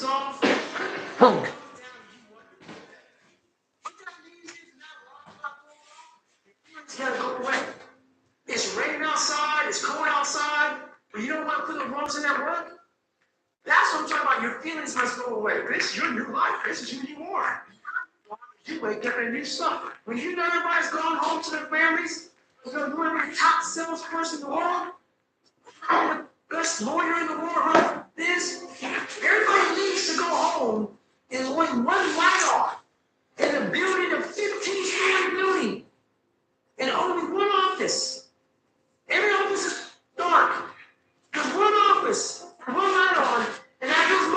off. It's gotta go away. It's raining outside, it's cold outside, but you don't want to put the wrongs in that work? That's what I'm talking about. Your feelings must go away. This is your new life. This is who you are. You wake up and do stuff. When you know everybody's going home to their families, you're going to be the top salesperson in the world, I'm the best lawyer in the world, right? Everybody needs to go home and only one light off in a building, a 15-story building, and only one office. Every office is dark. There's one office, one light on, and I just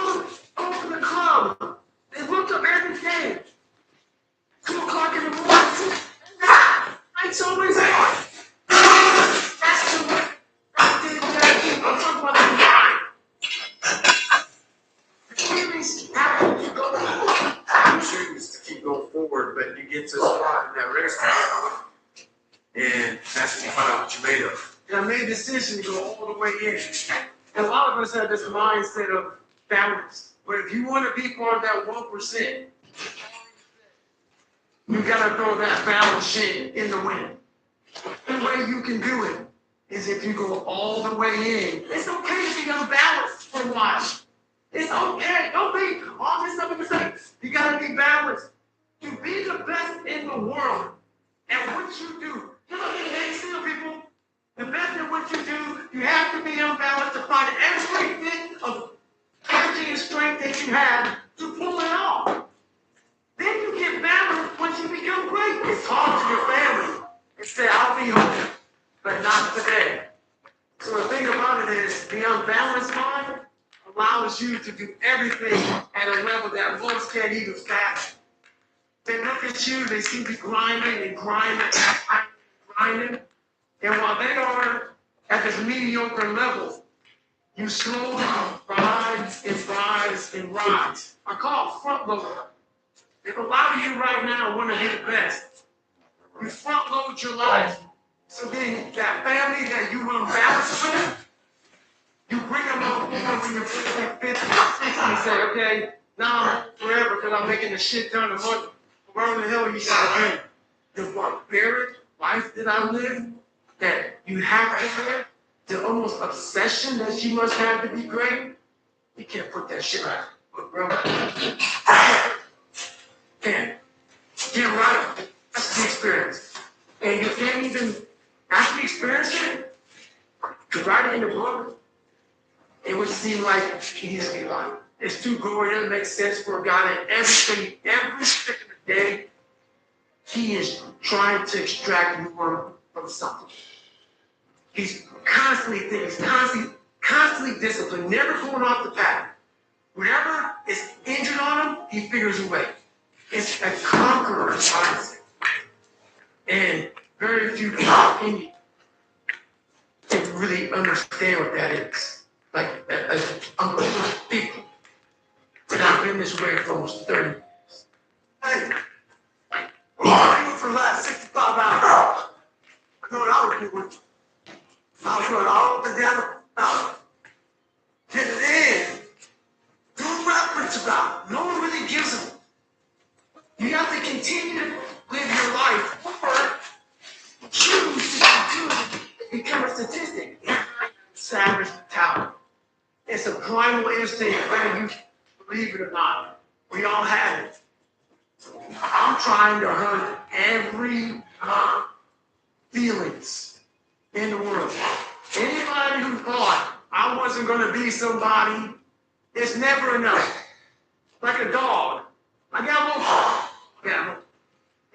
go to the club. They look up every day. 2 o'clock in the morning. Lights always on. That's too much. I'm talking about the line. The feelings have to go forward. You choose to keep going forward, but you get to a spot in that restaurant, and that's when you find out what you made of. And I made a decision to go all the way in. And a lot of us have this mindset of balance. But if you want to be part of that 1%, you gotta throw that balance shit in the wind. The way you can do it is if you go all the way in. It's okay if you don't balance for a while. It's okay. Don't be all this stuff in mistakes. You gotta be balanced. To be the best in the world at what you do. You know, hey, still people. The best at what you do, you have to be unbalanced to find every bit of energy and strength that you have to pull it off. Then you get balanced once you become great. It's talk to your family and say, I'll be home, but not today. So the thing about it is, the unbalanced mind allows you to do everything at a level that most can't even fathom. They look at you, they see you grinding and grinding and grinding. And while they are at this mediocre level, you slowly rise and rise and rise. I call it front loading. If a lot of you right now want to be the best, you front load your life. So then that family that you unbalance with, you bring them up when you're 50, 60, and say, okay, now I'm forever because I'm making the shit ton of money. Where the hell you gotta be? The barbaric life that I live, that you have to live, the almost obsession that you must have to be great, you can't put that shit out. But bro, can't. Get right. That's the experience. And you can't even actually experience it. To write it in the book, it would seem like easy life. It's too gory, it doesn't make sense for a guy that every second of the day, he is trying to extract more from something. He's constantly thinking, he's constantly disciplined, never going off the path. Whatever is injured on him, he figures a way. It's a conqueror's mindset. And very few people can really understand what that is. Like, people. And I've been this way for almost 30 years. Hey, for the last 65 hours, I know what I was doing. I was going all up and down the mountain. Getting in. Doing what I preach about. No one really gives them. You have to continue to live your life or choose to become a statistic. Savage mentality. It's a primal instinct, whether you believe it or not. We all have it. I'm trying to hunt every feelings in the world. Anybody who thought I wasn't going to be somebody, it's never enough. Like a dog. I got a little animal,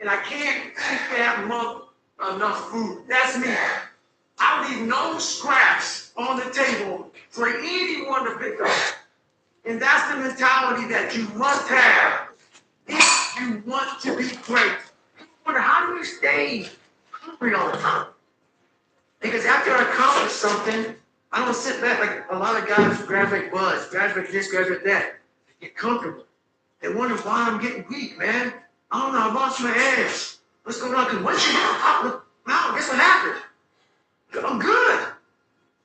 and I can't keep that month enough food. That's me. I leave no scraps on the table for anyone to pick up. And that's the mentality that you must have if you want to be great. I wonder, how do you stay hungry all the time? Because after I accomplish something, I don't sit back like a lot of guys who graduate buzz, graduate this, graduate that. They get comfortable. They wonder why I'm getting weak, man. I don't know, I lost my edge. What's going on? Because once you get on top of the mountain, guess what happened? I'm good.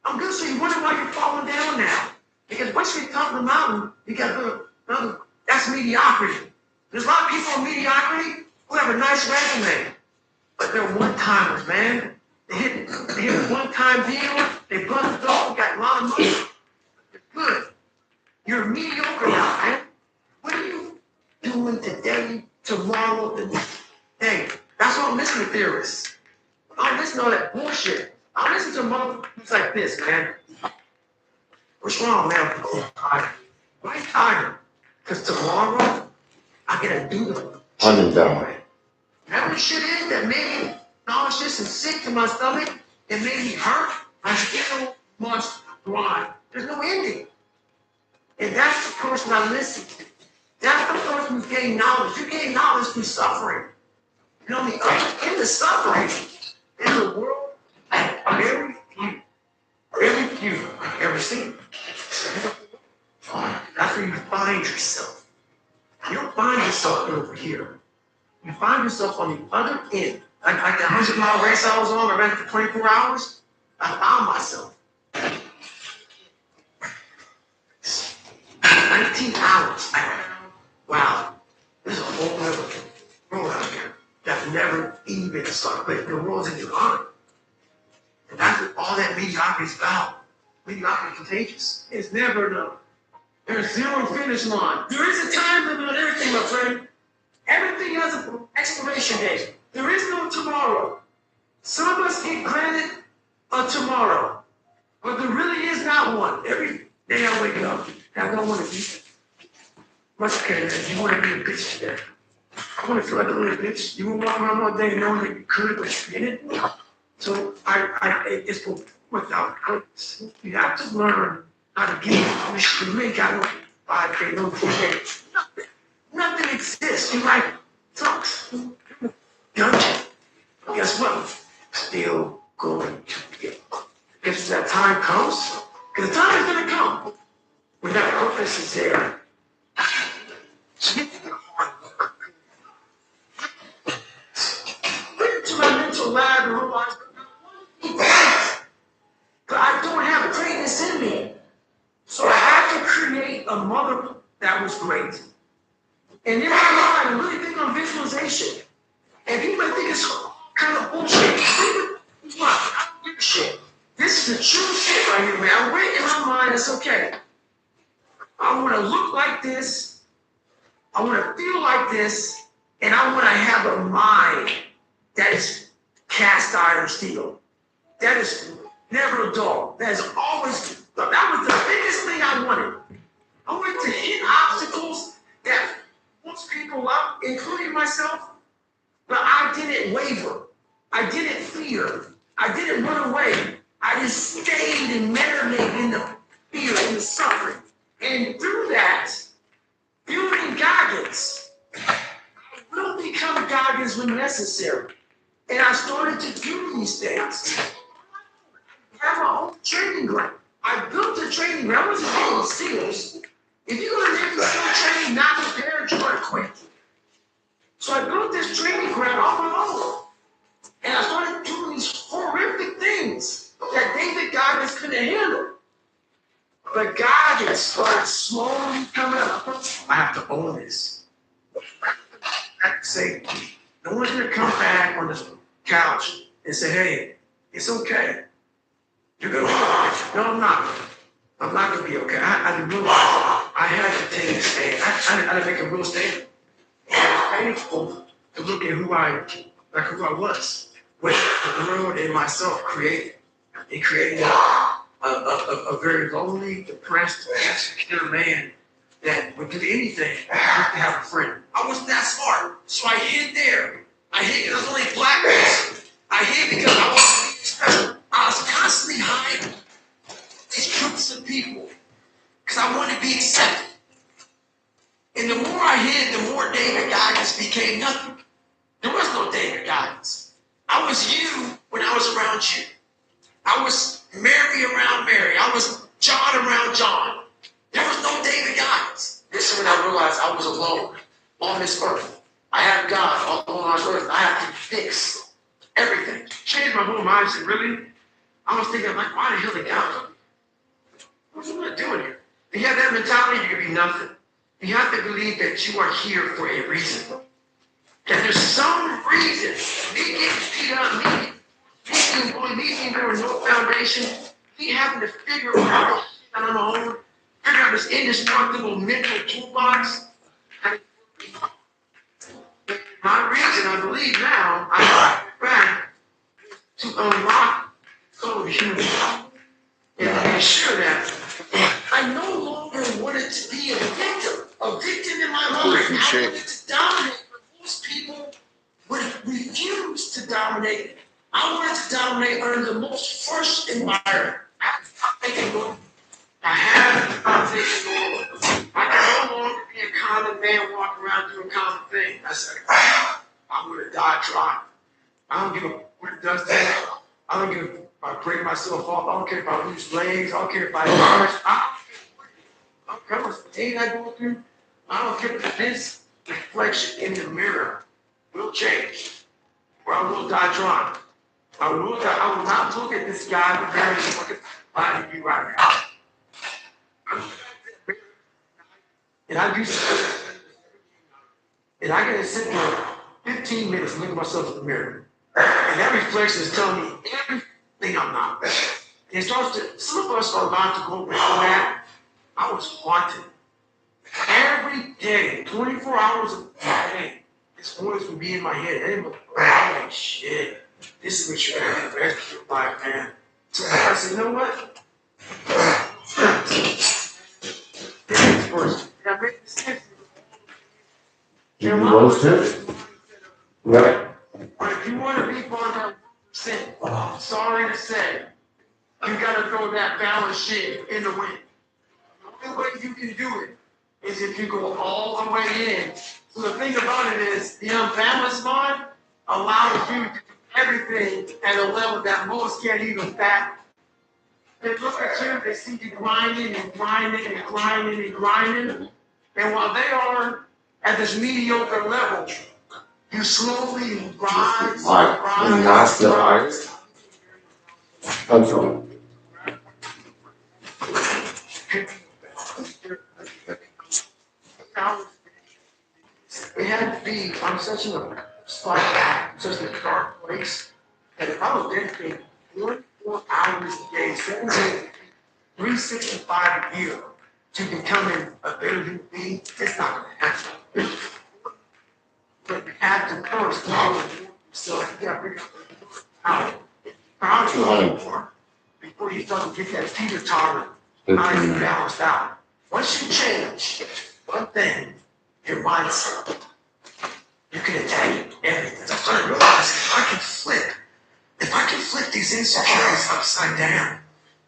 I'm good, so you wonder why you're falling down now. Because once you get top of the mountain, you got to build for mediocrity who have a nice resume. But they're one-timers, man. They hit a one-time deal, they bust it off, got a lot of money. They're good. You're mediocre now, man. What are you doing today, tomorrow, the next day? That's why I'm listening to theorists. I don't listen to all that bullshit. I listen to motherfuckers like this, man. What's wrong, man? Oh, tired. Why tired? Because tomorrow, I gotta do the Unendowed. whatever shit is that made me nauseous and sick to my stomach, it made me hurt, I still must grind. There's no ending. And that's the person I listen to. That's the person who gained knowledge. You gain knowledge through suffering. And on the other end of suffering, in the world, very few I've ever seen. That's where you find yourself. You don't find yourself over here. You find yourself on the other end. Like the 100-mile race I was on, I ran for 24 hours. I found myself. 19 hours. Wow, there's a whole other world out here that never even started. The world's in your mind. And that's what all that mediocrity is about. Mediocrity is contagious. It's never enough. There's zero finish line. There is a time limit on everything, my friend. Everything has an expiration date. There is no tomorrow. Some of us get granted a tomorrow, but there really is not one. Every day I wake up, I don't want to be much better. You want to be a bitch today. I want to feel like a little bitch. You want to walk around all day knowing that you could, but you didn't. So it's without purpose. You have to learn how to get it. You ain't got no 5K, no 3K. Nothing exists. You like sucks. Dungeon. Guess what? Still going to get. Guess when that time comes, because the time is gonna come when that purpose is there. So get to the hard work. Went into my mental lab and realized but I don't have greatness in me. So I had to create a mother that was great. And in my mind, I'm really big on visualization. And people might think it's kind of bullshit. I don't give a shit. This is the true shit right here, man. I wait in my mind, it's okay. I want to look like this. I want to feel like this. And I want to have a mind that is cast iron steel. That is never dull. That is always, that was the biggest thing I wanted. I wanted to hit obstacles that most people up, including myself, but I didn't waver. I didn't fear. I didn't run away. I just stayed and marinated in the fear and the suffering. And through that, building Goggins, I will become Goggins when necessary. And I started to do these things. I have my own training ground. I built a training ground. I wasn't getting SEALs. If you're going to Navy SEAL training not prepared, you're going to quit. So I built this training ground on my own. And I started doing these horrific things that David Goggins couldn't handle. But Goggins started slowly coming up. I have to own this. I have to say, no one's going to come back on this couch and say, hey, it's okay. You're going to be okay. No, I'm not. I'm not going to be okay. I didn't realize I had to take a stand. I had to make a real statement. And it's painful to look at who I was, what the world and myself created. It created a very lonely, depressed, insecure man that would do anything just to have a friend. I wasn't that smart, so I hid there. I hid because I was only black person. I hid because I wasn't being special. I was constantly hiding these groups of people because I wanted to be accepted. And the more I hid, the more David Goggins became nothing. There was no David Goggins. I was you when I was around you. I was Mary around Mary. I was John around John. There was no David Goggins. This is when I realized I was alone on this earth. I had God all alone on this earth. I had to fix everything. Changed my whole mindset, really. I was thinking, like, why the hell did God come? What's I doing here? If you have that mentality, you can be nothing. You have to believe that you are here for a reason. isolation, me having to figure out on my own, figure out this indestructible mental toolbox. My reason, I believe now, I back to unlock soul of the human and to make sure that I no longer wanted to be a victim in my life. I wanted to dominate, but most people would refuse to dominate. I wanted to dominate under the most first environment. I had a conversation. I can no longer be a common man walking around doing common things. I said, I'm gonna die trying. I don't give a what it does to me. I don't give a if I break myself off. I don't care if I lose legs. I don't care if I I don't care how much pain I go through. I don't care if this reflection in the mirror will change. Or I will die trying. I will not look at this guy with very fucking body you right now. And I do and I gotta sit there 15 minutes and look at myself in the mirror. And that reflection is telling me everything I'm not. And it starts to, some of us are allowed to go beyond that. I was haunted. Every day, 24 hours a day, this voice would be in my head. And I'm like, shit, this is what you're gonna do the rest of your life, man. So I said, you know what? First, did I make mistakes? You was too. Right. But if you want to be 100%, sorry to say, you gotta throw that balance shit in the wind. The only way you can do it is if you go all the way in. So the thing about it is, the unbalanced mind allows you to do everything at a level that most can't even fathom. They look at you, they see you grinding and grinding and grinding and grinding. And while they are at this mediocre level, you slowly rise, And that's the artist. I'm sorry. It had to be, I'm such in a spot, such a dark place, that if I was dedicated 24 hours a day, 7 days, 365 a year to becoming a better human being, it's not going to happen. But you have to first know yourself. You got to figure out how to more before you start to get that teeter-totter, how to get balanced out. Once you change one thing, your mindset, you can attack everything. I started realizing if I can flip these insecurities upside down,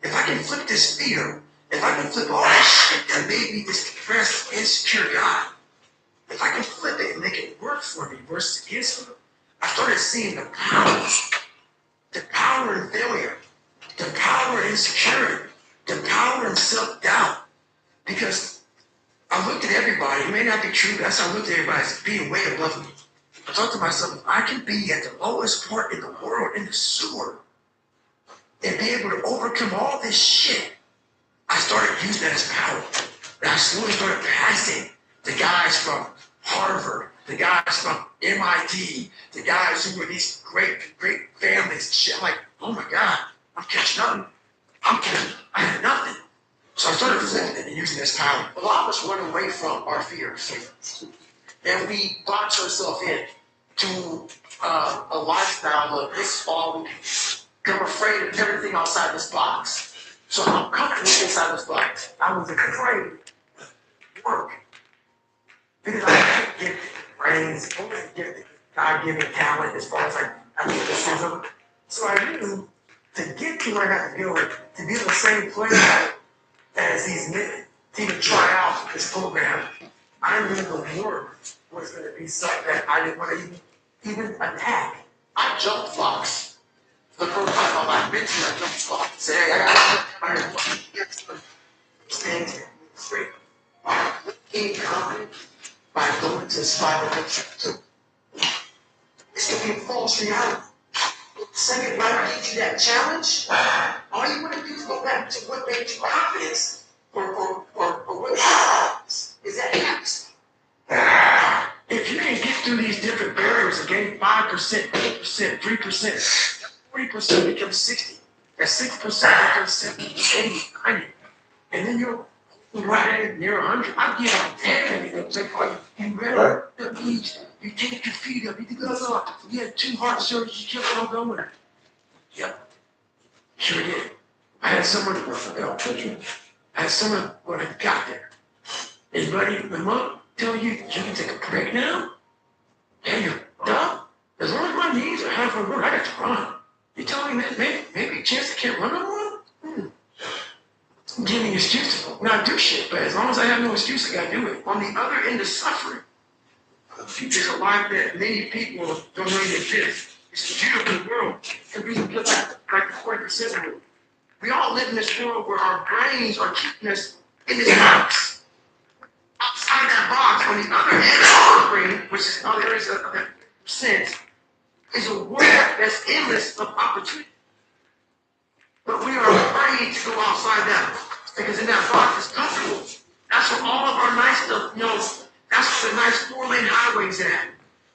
if I can flip this fear, if I can flip all that shit that made me this depressed, insecure guy, if I can flip it and make it work for me versus against me, I started seeing the power in failure, the power in insecurity, the power in self-doubt. Because I looked at everybody, it may not be true, but that's how I looked at everybody as being way above me. I thought to myself, if I can be at the lowest part in the world, in the sewer, and be able to overcome all this shit, I started using that as power. And I slowly started passing the guys from Harvard, the guys from MIT, the guys who were these great families and shit. I'm like, oh my God, I'm catching up. I had nothing. So I started flipping it and using this power. A lot of us run away from our fears. And we box ourselves in to a lifestyle of this is all we can. I'm afraid of everything outside this box. So I'm comfortable inside this box. I was afraid to work. Because I didn't get the brains, I didn't get the God-given talent as far as like athleticism. So I knew to get to where I had to go, to be in the same place as these men, to even try out this program, I knew the work was going to be something that I didn't want to even attack. I jumped blocks. The first time on my bench, I jumped blocks. Say, hey, I got to stand straight. Being confident by going to spiral lecture. It's going to be a false reality. Second, when I give you that challenge, all you want to do is go back to what made you confidence or what happens is that happens. If you can get through these different barriers and gain 5%, 8%, 3%, 40% becomes 60. At 6%, it goes 70, 80, 90. And then you're right near 100. I'm getting 10. It's like, you better, that means you take your feet up. You think, oh, no, you had 2 heart surgeries, you kept on going. Yep. Sure did. I had someone, I had someone when I got there. And buddy, my mom tell you can take a break now? Yeah, you're done. As long as my knees are halfway work, I got to run. You telling me that maybe a chance I can't run no more? I'm giving an excuse to not do shit, but as long as I have no excuse, I gotta do it. On the other end of suffering, there's a life that many people don't know exist. It's a beautiful world. And we can just like the 40% rule. We all live in this world where our brains are keeping us in this box. Outside that box, on the other end of the brain, which is other areas of that sense, is a world that's endless of opportunity. But we are afraid to go outside that because in that box is comfortable. That's where all of our nice stuff, that's where the nice 4-lane highways at.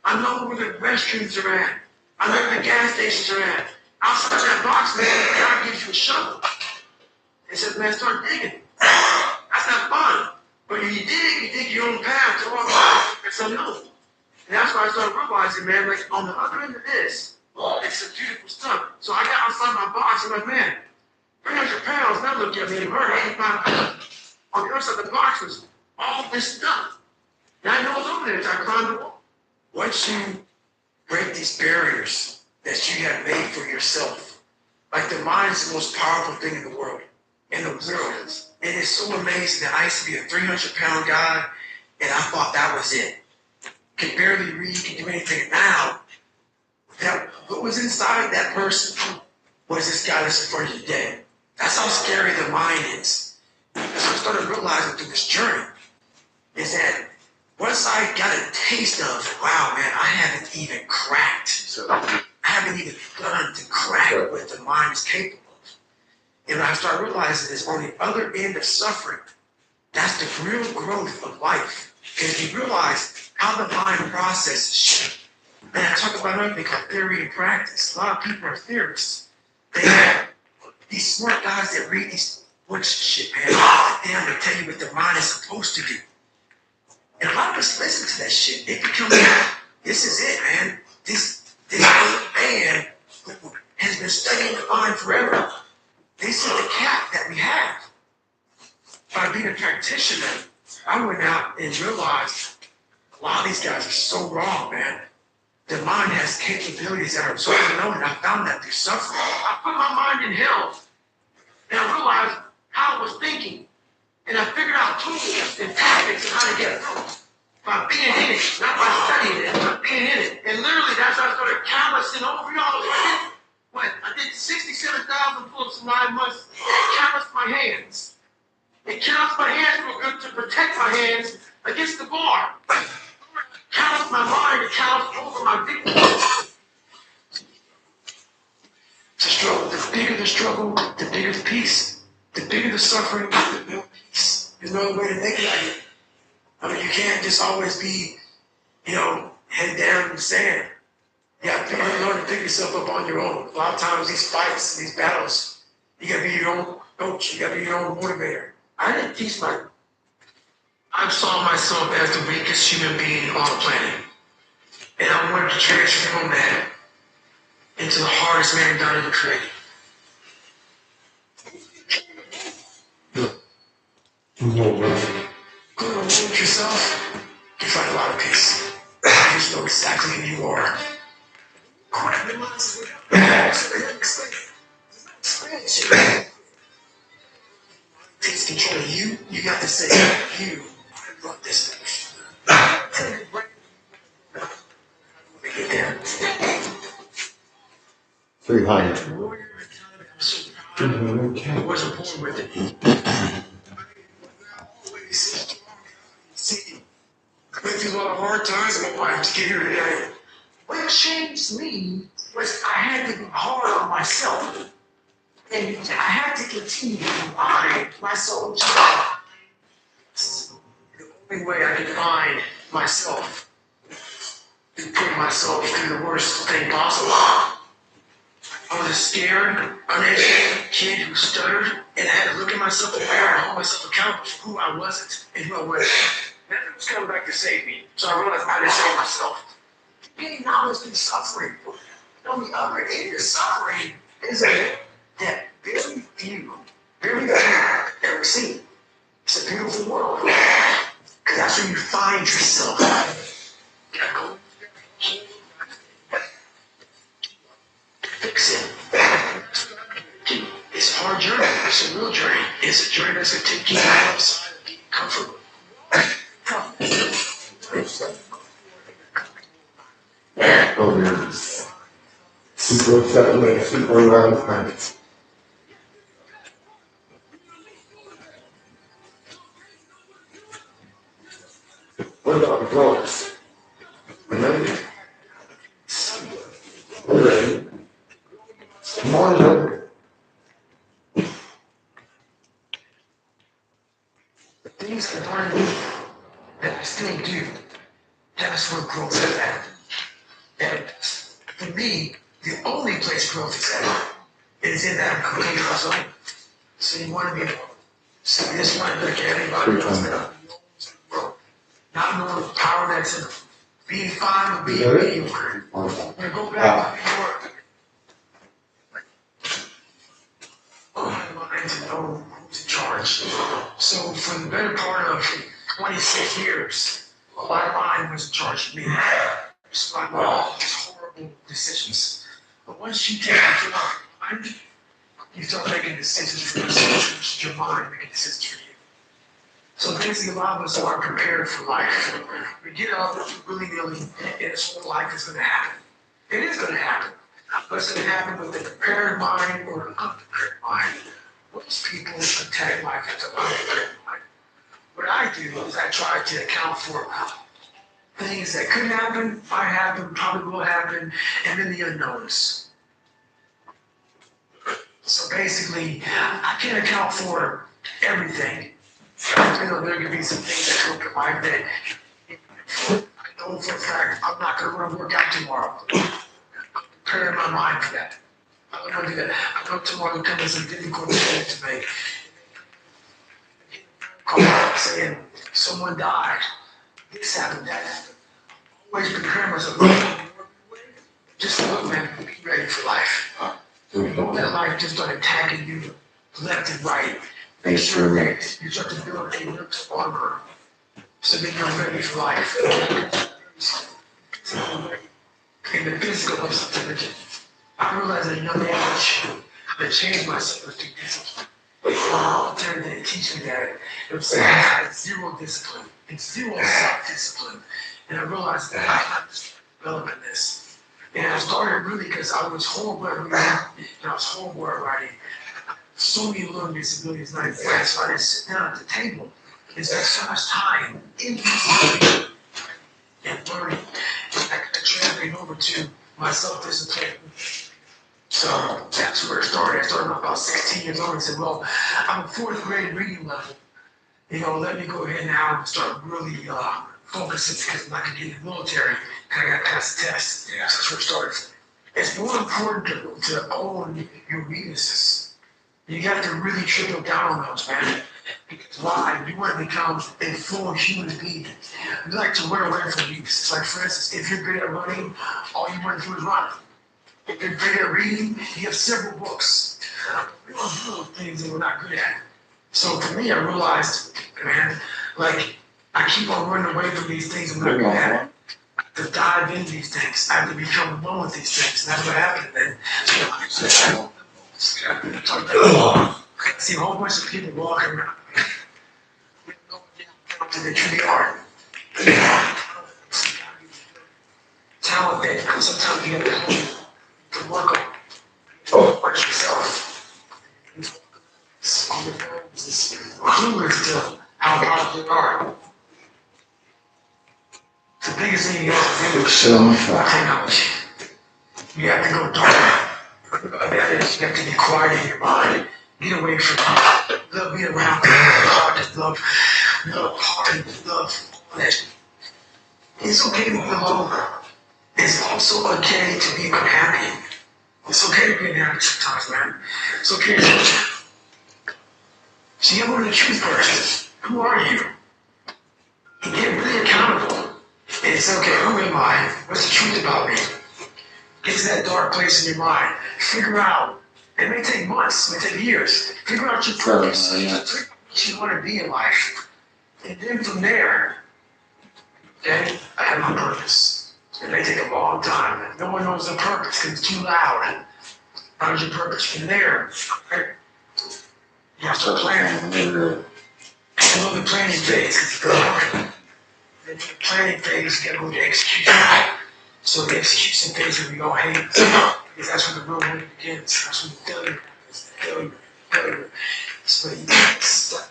I know where the restrooms are at. I know where the gas stations are at. Outside that box, man, God gives you a shovel. He says, man, start digging. That's not fun. But if you dig your own path to walk life. It's unknown. And that's why I started realizing, man, like on the other end of this, it's some beautiful stuff. So I got outside my box and I'm like, man, 300 pounds, now look at me, it hurt 85 pounds. On the other side of the box was all this stuff. And I know it's over there, so I climbed the wall. Once you break these barriers that you have made for yourself, like the mind is the most powerful thing in the world. And the world is. It is so amazing that I used to be a 300-pound guy, and I thought that was it. Could barely read, could do anything. Now, that what was inside that person was this guy that's in front of you dead. That's how scary the mind is. So I started realizing through this journey is that once I got a taste of, wow, man, I haven't even cracked. I haven't even begun to crack what the mind is capable of. And I started realizing is on the other end of suffering, that's the real growth of life. Because you realize how the mind processes shit. And I talk about another thing called theory and practice. A lot of people are theorists. They have these smart guys that read these books and shit, man. They tell you what the mind is supposed to do. And a lot of us listen to that shit. It becomes, this is it, man. This man who has been studying the mind forever. This is the cap that we have. By being a practitioner, I went out and realized a lot of these guys are so wrong, man. The mind has capabilities that are so unknown, and I found that through suffering. I put my mind in hell, and I realized how I was thinking, and I figured out tools and tactics and how to get through it. By being in it, not by studying it, but being in it. And literally, that's how I started callousing over y'all. I did 67,000 pull-ups in 9 months, and it calloused my hands. It calloused my hands real good to protect my hands against the bar. Callous my mind and callous over my victims. It's a struggle. The bigger the struggle, the bigger the peace. The bigger the suffering, the bigger the peace. There's no other way to think about it. I mean, you can't just always be, head down in the sand. You have to learn to pick yourself up on your own. A lot of times these fights, these battles, you gotta be your own coach. You gotta be your own motivator. I saw myself as the weakest human being on the planet. And I wanted to transform that into the hardest man God ever created. Go to with yourself, you find a lot of peace. You just know exactly who you are. Takes control of you. You got to say, you brought this thing. Get there. 300. Warrior mentality. I wasn't born with it. See, I went through a lot of hard times in my life to get here today. What changed me was I had to be hard on myself. And I had to continue to find my soul joy. The only way I could find myself is put myself through the worst thing possible. I was a scared, uneducated kid who stuttered, and I had to look at myself in the mirror and hold myself accountable for who I wasn't and who I was. Nothing was coming back to save me, so I realized I didn't save myself. Getting knowledge through suffering. On the other end of suffering is a that very few ever see. It's a beautiful world. Because that's where you find yourself. Gotta go fix it. It's a hard journey. It's a real journey. It's a journey that's going to take you outside of being comfortable. Oh, yeah. Super upset, like, super around. What about the clothes? Remember? Okay. Morning. The things that aren't me, that I still do, that's where growth is at. And for me, the only place growth is at is in that complete hustle. So you want to be so this one like everybody else that grow. Not knowing the power that's in being fine with being mediocre. I'm gonna go back to New York. Mind to know who's in charge. So for the better part of 26 years, my mind was in charge of me. So I made all these horrible decisions. But once you take control of your mind, you start making decisions for yourself. It's your mind making decisions for you. So basically, a lot of us aren't prepared for life. We get up willy-nilly, and this whole life is going to happen. It is going to happen. But it's going to happen with a prepared mind or an unprepared mind. Most people attack life with an unprepared mind. What I do is I try to account for things that could happen, might happen, probably will happen, and then the unknowns. So basically, I can't account for everything. There could be some things that come to mind that I know for a fact I'm not going to run work out tomorrow. I'm preparing my mind for that. I don't want to do that. I know tomorrow comes some difficult decision to make. Call saying someone died. This happened, that happened. Always prepare myself. Just look, man, be ready for life. Don't let life just start attacking you left and right. Make sure that you start to build a little armor so that you're ready for life. In the physical of something, I realized at a young age that changed myself through discipline. Military didn't teach me that. It was I had zero discipline and zero self-discipline. And I realized that I had to develop this. And I started really because I was horrible at reading and I was horrible at writing. So many learning disabilities, and so I didn't sit down at the table and spend so much time in reading and learning. And I translated over to my self-discipline. So that's where it started. I started about 16 years old and said, well, I'm a fourth grade reading level. Let me go ahead now and start really focusing because I'm not going to get in the military and I got to pass the test. Yeah. So that's where it started. It's more important to own your weaknesses. You have to really trickle down on those, man. Because why? You want to become a full human being. You like to run away from weaknesses. It's like, for instance, if you're good at running, all you want to do is run. If you're good at reading, you have several books. We don't do those things that we're not good at. So for me, I realized, man, like, I keep on running away from these things I'm not good at. To dive into these things. I have to become one with these things. And that's what happened then. I see a whole bunch of people walking around. We don't know what they truly are. Talent that sometimes you have to work on. Work yourself. On the phones is clueless to how powerful they are. The biggest thing you have to do is technology. You have to go dark. That is, you have to be quiet in your mind. Get away from people. Love being around people. Love party, love that. It's okay to be alone. It's also okay to be unhappy. It's okay to be an addict sometimes, man. It's okay to see, I'm one of the truth person. Who are you? You get really accountable. And it's okay, who am I? What's the truth about me? Get to that dark place in your mind. Figure out. It may take months, it may take years. Figure out your purpose. Figure out what you want to be in life. And then from there, okay, I have my purpose. It may take a long time. No one knows the purpose because it's too loud. How's your purpose from there? Right? You have to plan. And know the planning phase because you go. Then from the planning phase, you gotta go to execution. So the execution phase is we all hate. Because that's when the real work begins. That's when the failure happens. Failure. So you start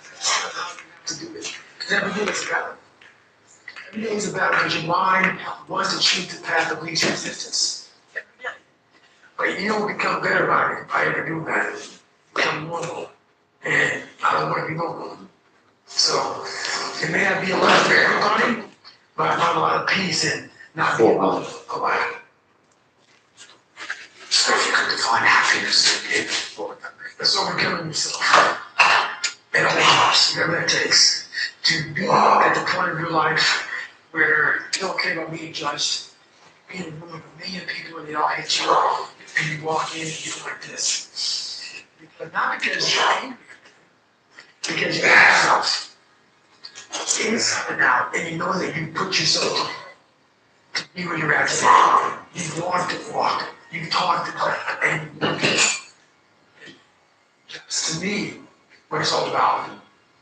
to do it. Because every day is a battle. Every day is a battle because your mind wants to choose the path of least resistance. Every day. But you don't become better about it by ever doing that. Become normal. And I don't want to be normal. So it may not be a lot for everybody, but I find a lot of peace in not being normal a lot. So if you could define happiness, it's overcoming yourself. And all the costs, whatever that takes, to be at the point of your life where you don't care about being judged, being in a room with a million people and they all hate you, and you walk in and you're like this. But not because you're angry, because you have yourself inside and out, and you know that you put yourself to be where you're at today. You want to walk. You talk to talk, and you look at it. That's to me what it's all about.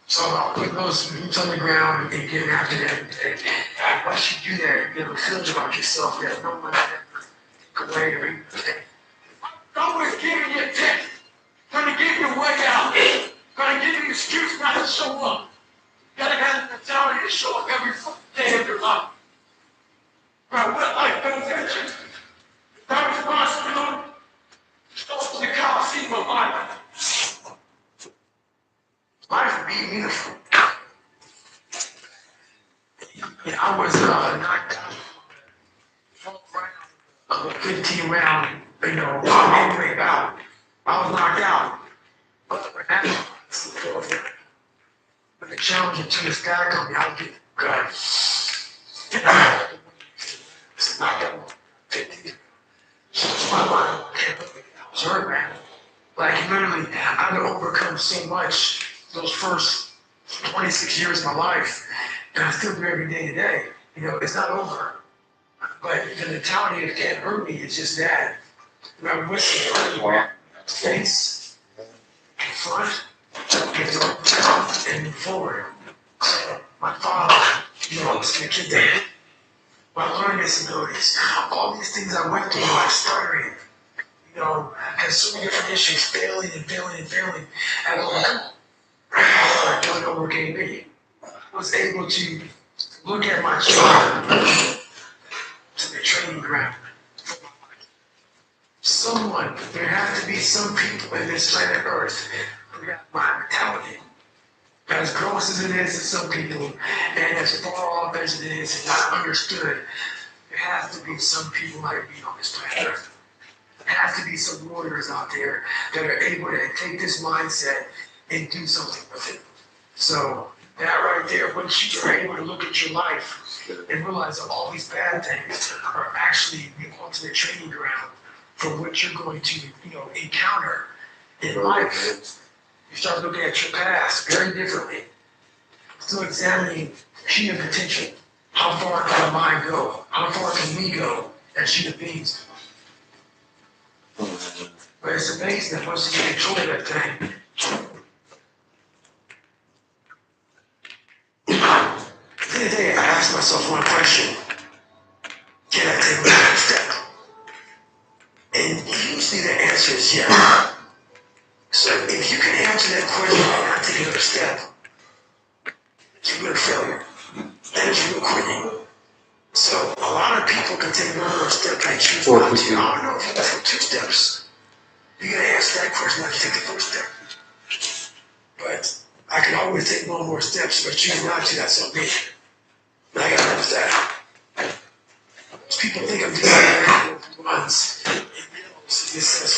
It's all about putting those boots on the ground and getting after them. And once you do that, you have a feeling about yourself that no one ever take away or anything. Always giving you a tip, trying to give you a way out, trying to give you an excuse not to show up. You gotta have the mentality to show up every day of your life. Right, what life comes at you. That responsibility starts with the Coliseum of life. Life beat me the fool. Yeah, I was knocked out. 15 round, heavyweight bout. I was knocked out. But the challenge until the stack on me, I would get good. It's knocked out 50. So my mind was hurt, man. Like literally, I had to overcome so much those first 26 years of my life, and I still do every day today. It's not over. But the mentality of can't hurt me is just that. I'm wishing everywhere. Face, front, and move forward. My father, was a kid that my learning disabilities, all these things I went through, like stuttering, had so many different issues, failing. And I don't overcame me. I was able to look at my children to the training ground. There have to be some people in this planet Earth who have my mentality. As gross as it is to some people, and as far off as it is and not understood, there has to be some people like me on this planet Earth. There has to be some warriors out there that are able to take this mindset and do something with it. So that right there, once you're able to look at your life and realize that all these bad things are actually the ultimate training ground for what you're going to, encounter in life. You start looking at your past very differently. Still examining human potential. How far can the mind go? How far can we go as human beings? But it's amazing that once you get control of that thing, the other day I asked myself one question. Can I take the next step? And usually the answer is yes. So if you can answer that question and not take another step, it's real failure. That is real quitting. So a lot of people can take one more step and choose not to. I don't know if you can take 2 steps. You gotta answer that question after you take the first step. But I can always take one more steps, but choose not to, that's on me. But I gotta understand. Most people think I'm doing that once. This is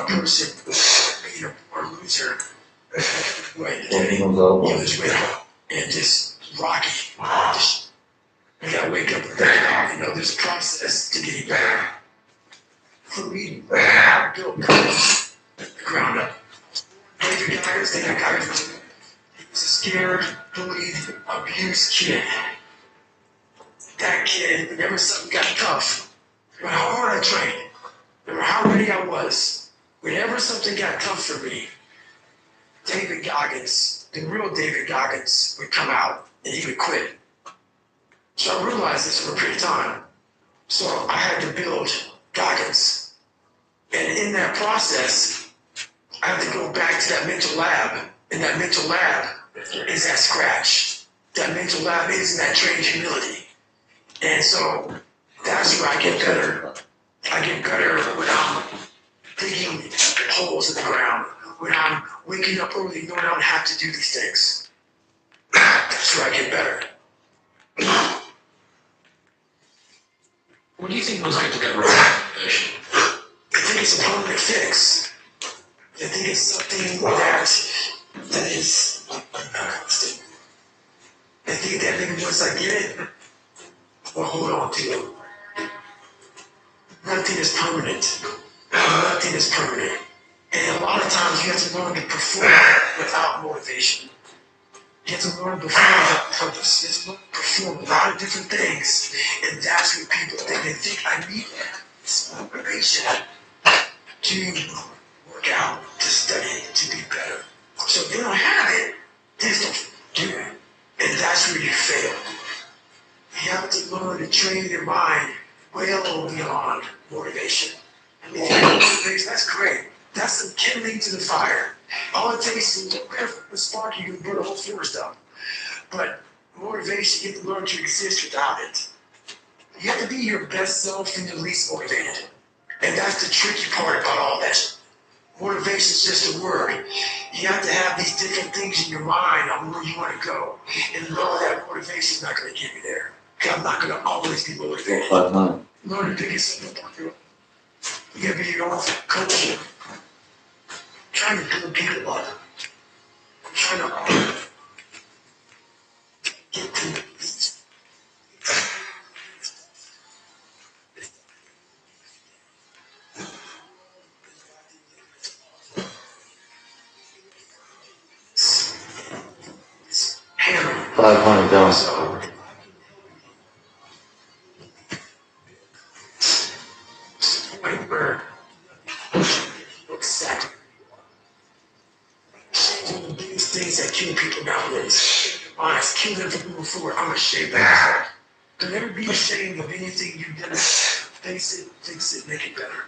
person being a poor loser. Way When he today. comes You up, just wake up and just rocky. Just, you gotta wake up and think about, there's a process to getting better. For me, I built courage the ground up. David Myers, they got guys. He was a scared, bullied, abused kid. That kid, whenever something got tough, no matter how hard I trained, no matter how ready I was, whenever something got tough for me, David Goggins, the real David Goggins, would come out and he would quit. So I realized this over a period of time. So I had to build Goggins. And in that process, I have to go back to that mental lab. And that mental lab is that scratch. That mental lab is that trained humility. And so that's where I get better. I get better when I'm digging holes in the ground. When I'm waking up early knowing I don't have to do these things. That's where I get better. What do you think most people get wrong with motivation? I think it's a permanent fix. I think it's something that is constant. I think that maybe once I get it, I'll hold on to it. Nothing is permanent. Nothing is permanent. And a lot of times you have to learn to perform without motivation. You have to learn to perform without purpose. You have to learn to perform a lot of different things. And that's what people think. They think I need this motivation to work out, to study, to be better. So if they don't have it, they just don't do it. And that's where you fail. You have to learn to train your mind well beyond motivation. I mean, if you have motivation, that's great. That's some kindling to the fire. All it takes is a spark, you can burn a whole forest up. But motivation, you have to learn to exist without it. You have to be your best self and your least motivated. And that's the tricky part about all that. Motivation is just a word. You have to have these different things in your mind on where you want to go. And know that motivation is not going to get you there. Because I'm not going to always be motivated. 500. Learn to pick yourself up on your own. You got to be your own coach. Trying to build people up. I'm trying to get to these. Hammer. 500 down. So, point where exactly. One of the biggest things that kill people nowadays. Honest, kill them from moving forward. I'm ashamed of myself. Don't ever be ashamed of anything you've done. Face it, fix it, make it better.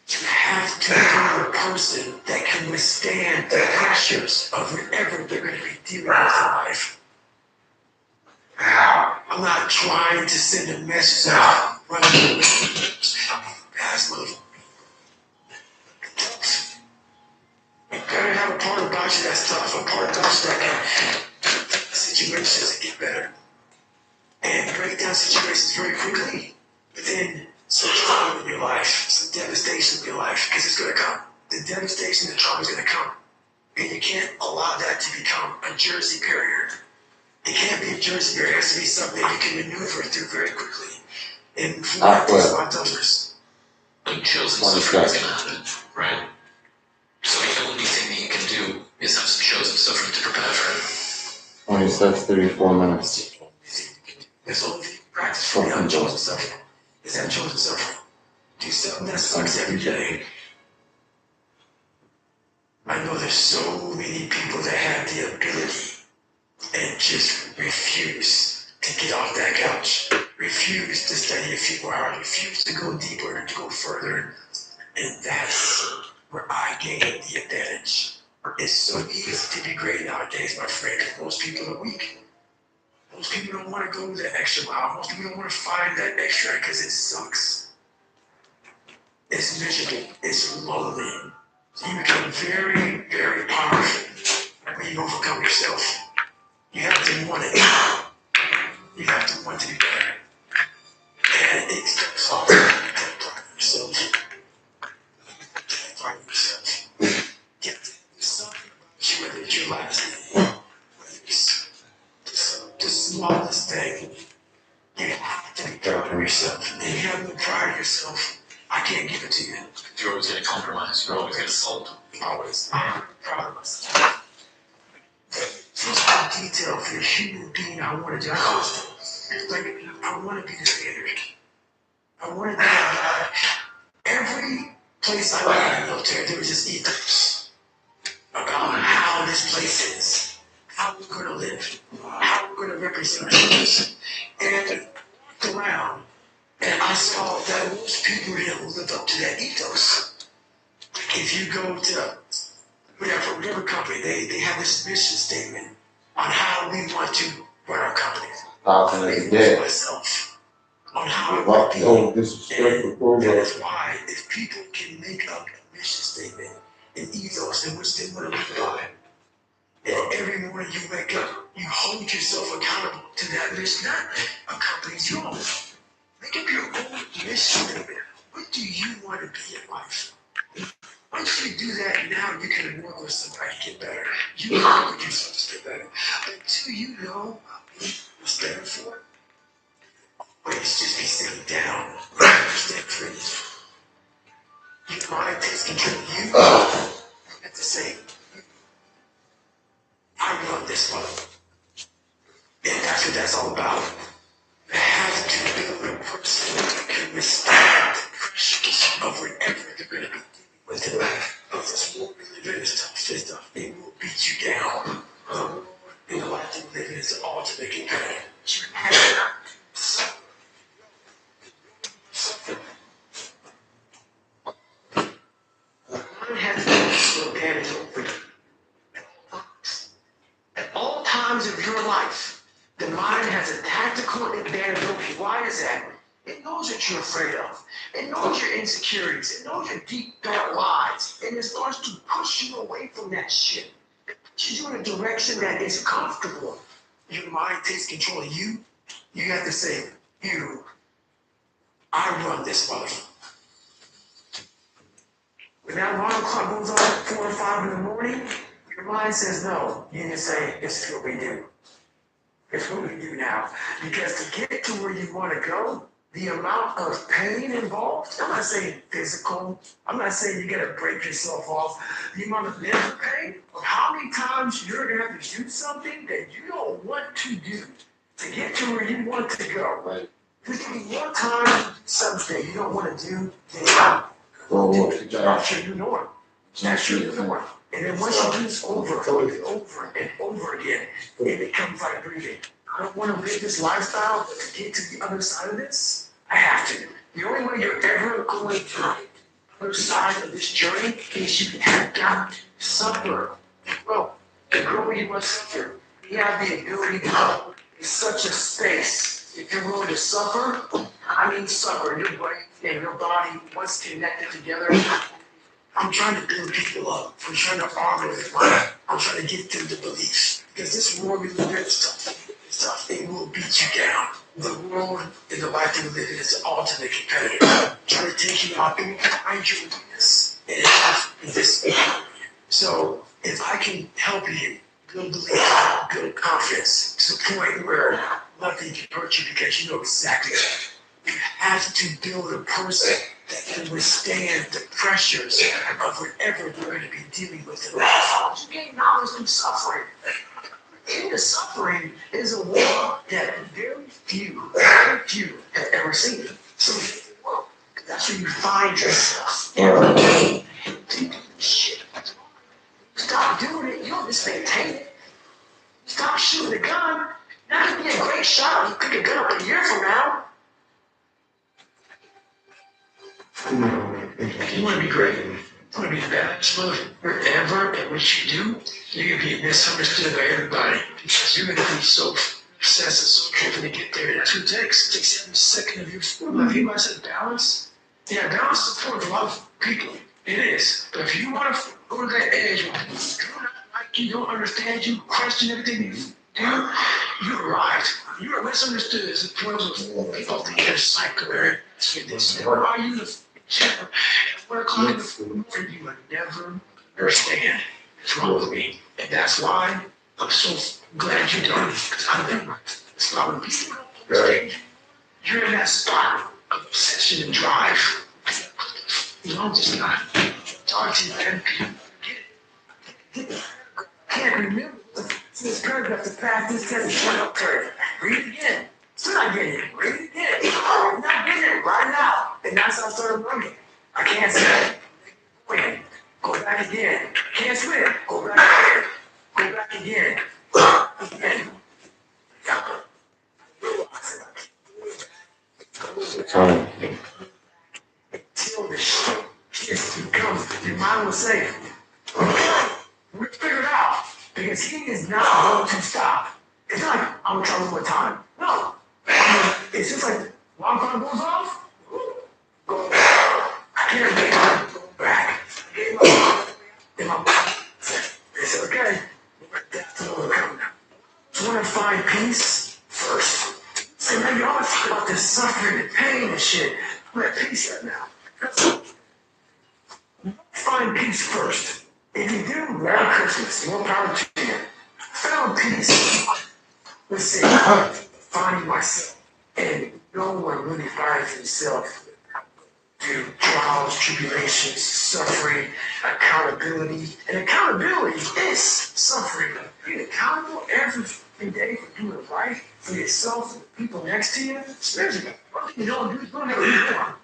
You have to be a person that can withstand the pressures of whatever they're going to be dealing with in life. I'm not trying to send a message out running away. That's little. You gotta have a part about you that's tough, a part about you that can situations that get better. And break down situations very quickly. But then some trauma in your life, some devastation in your life, because it's gonna come. The devastation and trauma is gonna come. And you can't allow that to become a Jersey barrier. It can't be a Jersey barrier. It has to be something you can maneuver through very quickly. And for that, takes a lot of toughness. Like chosen suffering is gonna happen, right? So the only thing that you can do is have some chosen suffering to prepare for it. 26, 34 minutes. That's the only thing you practice for the unchosen suffering. Is that chosen suffering. Do something that sucks every day. I know there's so many people that have the ability and just refuse to get off that couch. Refuse to study a few more hours. Refuse to go deeper and to go further. And that's where I gain the advantage. It's so easy to be great nowadays, my friend, because most people are weak. Most people don't want to go the extra mile. Most people don't want to find that extra because it sucks. It's miserable. It's lonely. So you become very, very powerful when you overcome yourself. You have to want it. You have to want to be better. And it starts off with that pride in yourself. find yourself. Get something about you, whether it's your last name, whether it's the smallest thing. You have to be proud of yourself. And if you have no pride of yourself, I can't give it to you. You're always gonna compromise. You're always gonna sulk. Always. I'm proud of myself. Just the detail for the human being I want to do. I want to be the standard. I want to be every place I went in the military, there was this ethos about how this place is, how we're going to live, how we're going to represent ourselves. And I looked around and I saw that most people didn't live up to that ethos. If you go to whatever company, they have this mission statement on how we want to run our companies. How can I be dead? Myself on how I Walk want to be. home disrespectful That program. is why if people can make up a mission statement, an ethos in which they want to live by, and every morning you wake up, you hold yourself accountable to that mission, not a company's your own. Make up your own mission statement. What do you want to be in life? Once you do that, now you can work with somebody to get better. You can work with yourself to get better. But until you know what's better for, always just be sitting down, stay free. Your mind takes control of you. You have to say, I run this life. And that's what that's all about. It has to build a person that can withstand the pressures of whatever they're going to be dealing with in life. If this world we live in is tough stuff, it will beat you down. And the life we live in is all to make it better. You have to suffer. Mine has to be advantage over you. At all times of your life, the mind has a tactical advantage over you. Why is that? It knows what you're afraid of. It knows your insecurities. It knows your deep, dark lies. And it starts to push you away from that shit. It pushes you in a direction that is comfortable. Your mind takes control of you. You have to say, I run this life. When that alarm clock goes off at 4 or 5 in the morning, your mind says no. You can say, it's what we do. It's what we do now. Because to get to where you want to go, the amount of pain involved, I'm not saying physical, I'm not saying you gotta break yourself off. The amount of mental pain of how many times you're gonna have to do something that you don't want to do to get to where you want to go. Right. There's gonna be one time you do something you don't want to do, then that's your new norm. That's your new norm. And then once you do this over and over and over again, it becomes like breathing. I don't want to live this lifestyle, but to get to the other side of this, I have to. The only way you're ever going to the other side of this journey is you have got to suffer. Well, to grow you must suffer. You have the ability to grow in such a space. If you're willing to suffer, I mean suffer. Your brain and your body, once connected together, I'm trying to build people up. I'm trying to armor them. I'm trying to get them to believe. Because this world we live in is tough. It will beat you down. The world and the life that we live in is the ultimate competitor. Trying to take you out and find your weakness. And it's this. So if I can help you build belief, build confidence to the point where nothing can hurt you because you know exactly what. You have to build a person that can withstand the pressures of whatever you're going to be dealing with in life. You gain knowledge through suffering. And the suffering is a war that very few have ever seen. So well, that's where you find yourself every day to do this shit. Stop doing it, you'll just maintain it. Stop shooting a gun. Not gonna be a great shot. You pick a gun up a year from now. You want to be great. You want to be the best. Wherever and what you do, you're going to be misunderstood by everybody. Because you're going to be so obsessed and so driven to get there. That's what it takes. It takes every second of your life. Anybody said balance? Yeah, balance is important for a lot of people. It is. But if you want to go to that edge where people do not like you, don't understand you, question everything you do, you arrived. You are misunderstood as a point of people think you're psycho or this. Why are you the When I call you the food, you would never understand what's wrong with me. And that's why I'm so glad you done it, because I think it's not what people don't understand. You're in that spot of obsession and drive. You know, I'm just not talking to you, man. Get it. Can't remember this paragraph to pass this test is one up paragraph. Read it again. Still not getting it. Read it again. I'm not getting it right now. And that's how I started running. I can't swim. Win. Go back again. Can't swim. Go back again. Go back again. Again. Time. Until the shit becomes, your mind will say, we figured it out. Because he is not going to stop. It's not like I'm gonna try one more time. No. It's just like Wi-Fi goes off. Go back. I can't wait to go back. In my mind. It's okay. That's what we're coming now. Just want to find peace first. So now you always talk about this suffering and pain and shit. I'm at peace right now. Find peace first. If you do, Merry Christmas. More power to you. Found peace. Let's see. Finding myself. And no one really finds himself through trials, tribulations, suffering, accountability. And accountability is suffering. Being accountable every day for doing right for yourself and the people next to you. Especially, one thing you don't do is don't have a norm.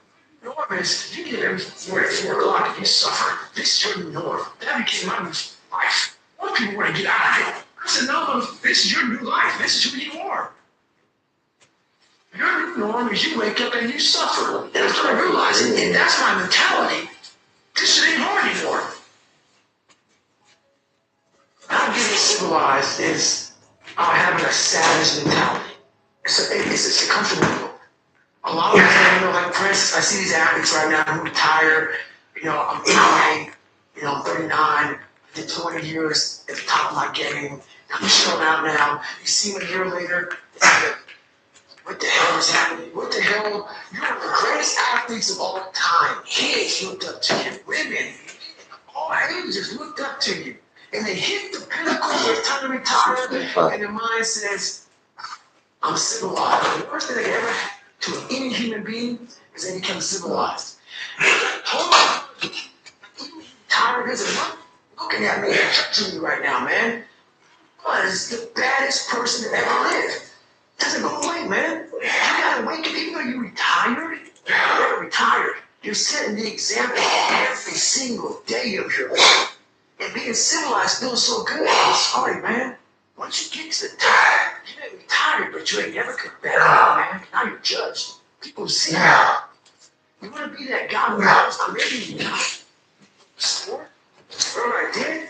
Norm is you get every 4 o'clock and you suffer. This is your norm. That became my life. Most people want to get out of it. I said, no, this is your new life. This is who you are. Your new norm is you wake up and you suffer. And I started realizing, and that's my mentality, this shit ain't hard anymore. Not getting civilized is having a savage mentality. It's a comfortable. A lot of times, like for instance, I see these athletes right now who retire. I'm 29, I'm 39. I did 20 years at the top of my game. I'm chilling out now. You see me a year later, it's like, what the hell is happening? What the hell? You're one of the greatest athletes of all time. Kids looked up to you. Women, all ages looked up to you. And they hit the pinnacle, it's time to retire, and their mind says, I'm civilized. The worst thing that can ever happen to any human being is they become civilized. Hold on. Tired isn't looking at me and judging me right now, man. Was the baddest person that ever lived. Doesn't go away, man. You gotta wake up, even though you're retired. You're never retired. You're setting the example every single day of your life. And being civilized feels so good. I'm sorry, man. Once you get to the time, you may be retired, but you ain't never come back, man. Now you're judged. People see you. You want to be that guy who knows I'm ready to die. Sport? What I did?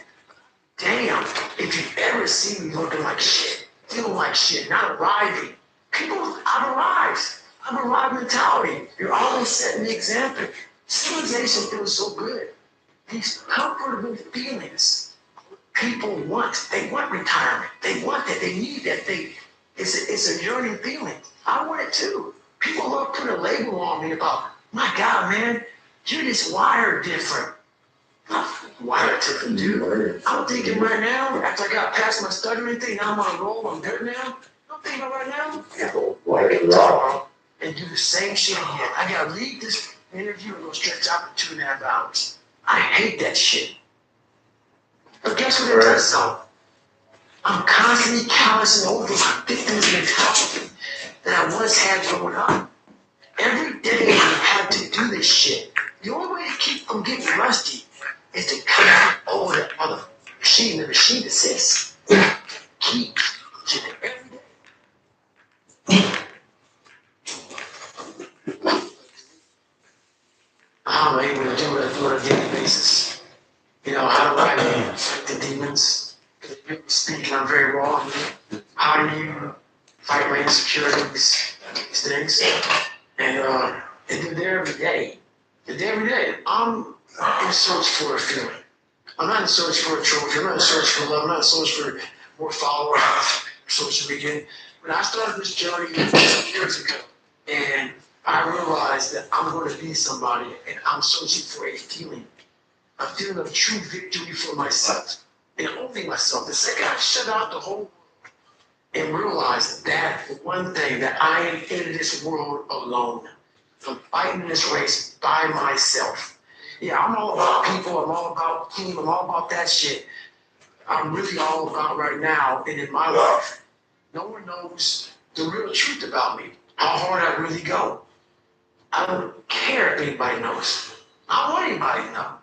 Damn, if you ever see me looking like shit, feeling like shit, not arriving, people, I've arrived mentality. You're always setting the example. Civilization feels so good. These comfortable feelings people want. They want retirement. They want that. They need that. It's a yearning feeling. I want it too. People love putting a label on me about, my God, man, you're just wired different. Wired different, dude. I'm thinking right now, after I got past my stuttering thing, now I'm on a roll, I'm good now. I'm thinking right now, I can talk and do the same shit again. I gotta leave this interview and go stretch out for 2.5 hours. I hate that shit. But guess what it does though? I'm constantly callousing over my victim's mentality that I once had growing up. Every day I had to do this shit. The only way to keep from getting rusty is to come over that mother machine. The machine that says, keep teaching it every day. How am I able to do it on a daily basis? How do I fight the demons? Speaking, I'm very wrong. How do you fight my insecurities, these things? And do it every day. Every day. I'm in search for a feeling. I'm not in search for a trophy. I'm not in search for love. I'm not in search for more followers on social media. When I started this journey 7 years ago, and I realized that I'm going to be somebody, and I'm searching for a feeling of true victory for myself, and only myself. The second I shut out the whole world and realized that one thing, that I am in this world alone. I'm fighting this race by myself. Yeah, I'm all about people. I'm all about team. I'm all about that shit. I'm really all about right now and in my life. No one knows the real truth about me, how hard I really go. I don't care if anybody knows. I don't want anybody to know.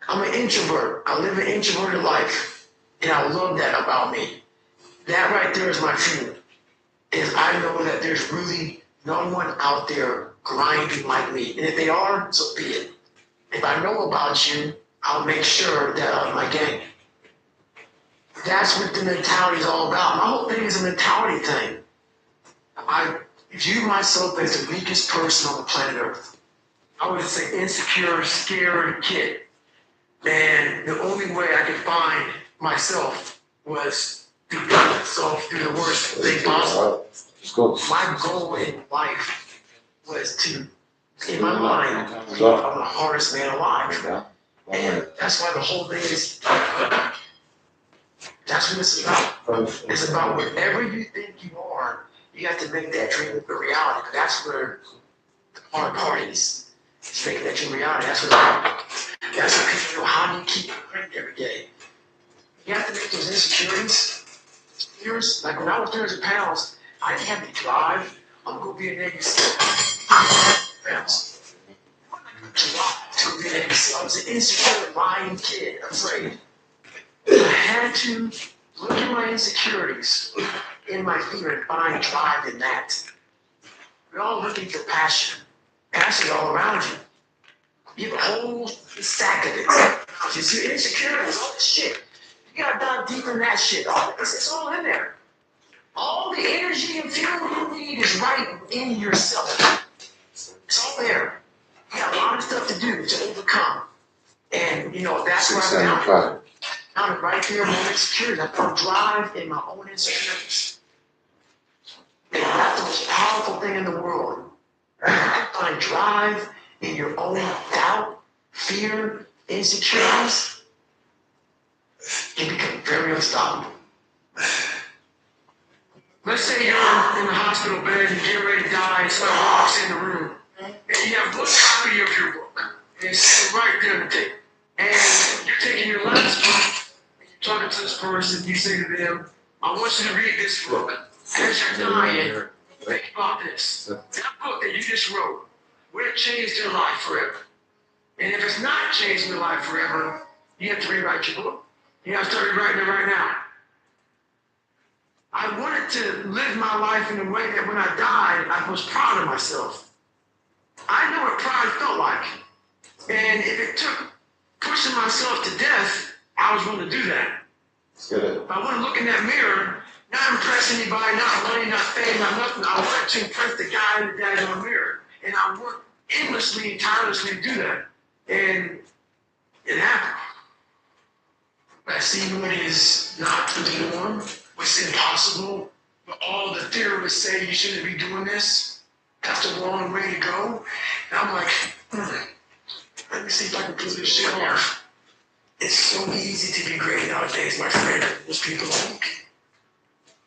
I'm an introvert. I live an introverted life, and I love that about me. That right there is my fuel. Is I know that there's really no one out there grinding like me. And if they are, so be it. If I know about you, I'll make sure that I'm my game. That's what the mentality is all about. My whole thing is a mentality thing. I view myself as the weakest person on the planet Earth. I was an insecure, scared kid. And the only way I could find myself was to put myself through the worst thing possible. My goal in life was to, in my mind, I'm the hardest man alive. And that's why the whole thing is, that's what it's about. It's about whatever you think you are, you have to make that dream a reality. That's where the hard part is. It's making that dream a reality. That's what people know. How do you keep it every day? You have to make those insecurities. Fears. Like when I was 300 pounds, I didn't have to drive. I'm going to be a Navy SEAL. Pounds. To be a Navy SEAL. I was an insecure, lying kid, afraid. I had to look at my insecurities in my fear and find drive in that. We're all looking for passion. Passion is all around you. You have a whole stack of it. You see insecurities, all this shit. You gotta dive deeper in that shit. It's all in there. All the energy and fuel you need is right in yourself. It's all there. You got a lot of stuff to do to overcome. And you know, that's where I'm down. I'm right there in my insecurities. I found drive in my own insecurities. And that's the most powerful thing in the world. You can find drive in your own doubt, fear, insecurities. You become very unstoppable. Let's say you're in the hospital bed and you're getting ready to die, and someone walks in the room, and you have one copy of your book, and it's right there on the table. And you're taking your last book, and you're talking to this person, you say to them, I want you to read this book. As you're dying, think about this. That book that you just wrote, would it change their life forever? And if it's not changing their life forever, you have to rewrite your book. You have to start rewriting it right now. I wanted to live my life in a way that when I died, I was proud of myself. I know what pride felt like. And if it took pushing myself to death, I was willing to do that. Good. If I want to look in that mirror, not impress anybody, not money, not fame, not nothing. I wanted to impress the guy in the daggone mirror. And I worked endlessly and tirelessly to do that. And it happened. I see what is not the norm, what's impossible, but all the theorists say you shouldn't be doing this. That's the wrong way to go. And I'm like, let me see if I can pull this shit off. It's so easy to be great nowadays, my friend. Most people don't.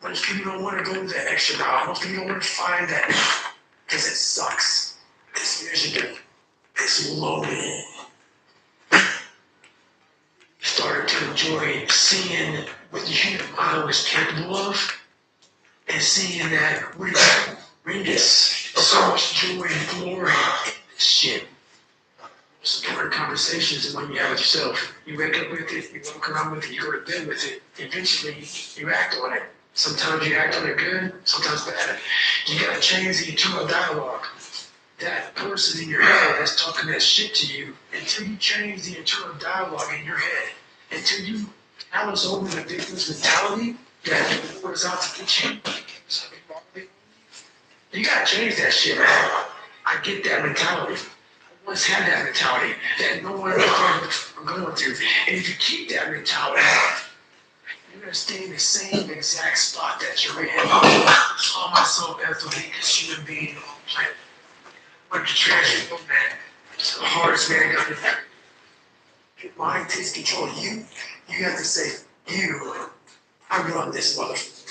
Most people don't want to go that extra mile. Most people don't want to find that because it sucks. It's miserable. It's lonely. Started to enjoy seeing what the human mind was capable of, and seeing that we get so much joy and glory in this shit. Supporting conversations and when you have it yourself. You wake up with it, you walk around with it, you go to bed with it. Eventually, you act on it. Sometimes you act on it good, sometimes bad. You gotta change the internal dialogue. That person in your head that's talking that shit to you, until you change the internal dialogue in your head, until you balance over the victim's mentality that the world is out to get you. You gotta change that shit, man. I get that mentality. I once had that mentality that no one else I'm going to. And if you keep that mentality, you're gonna stay in the same exact spot that you're in. I saw myself as the weakest human being on the planet. What the trash man? It's the hardest man got to do. Your mind takes control of you. You have to say, you, I run this motherfucker.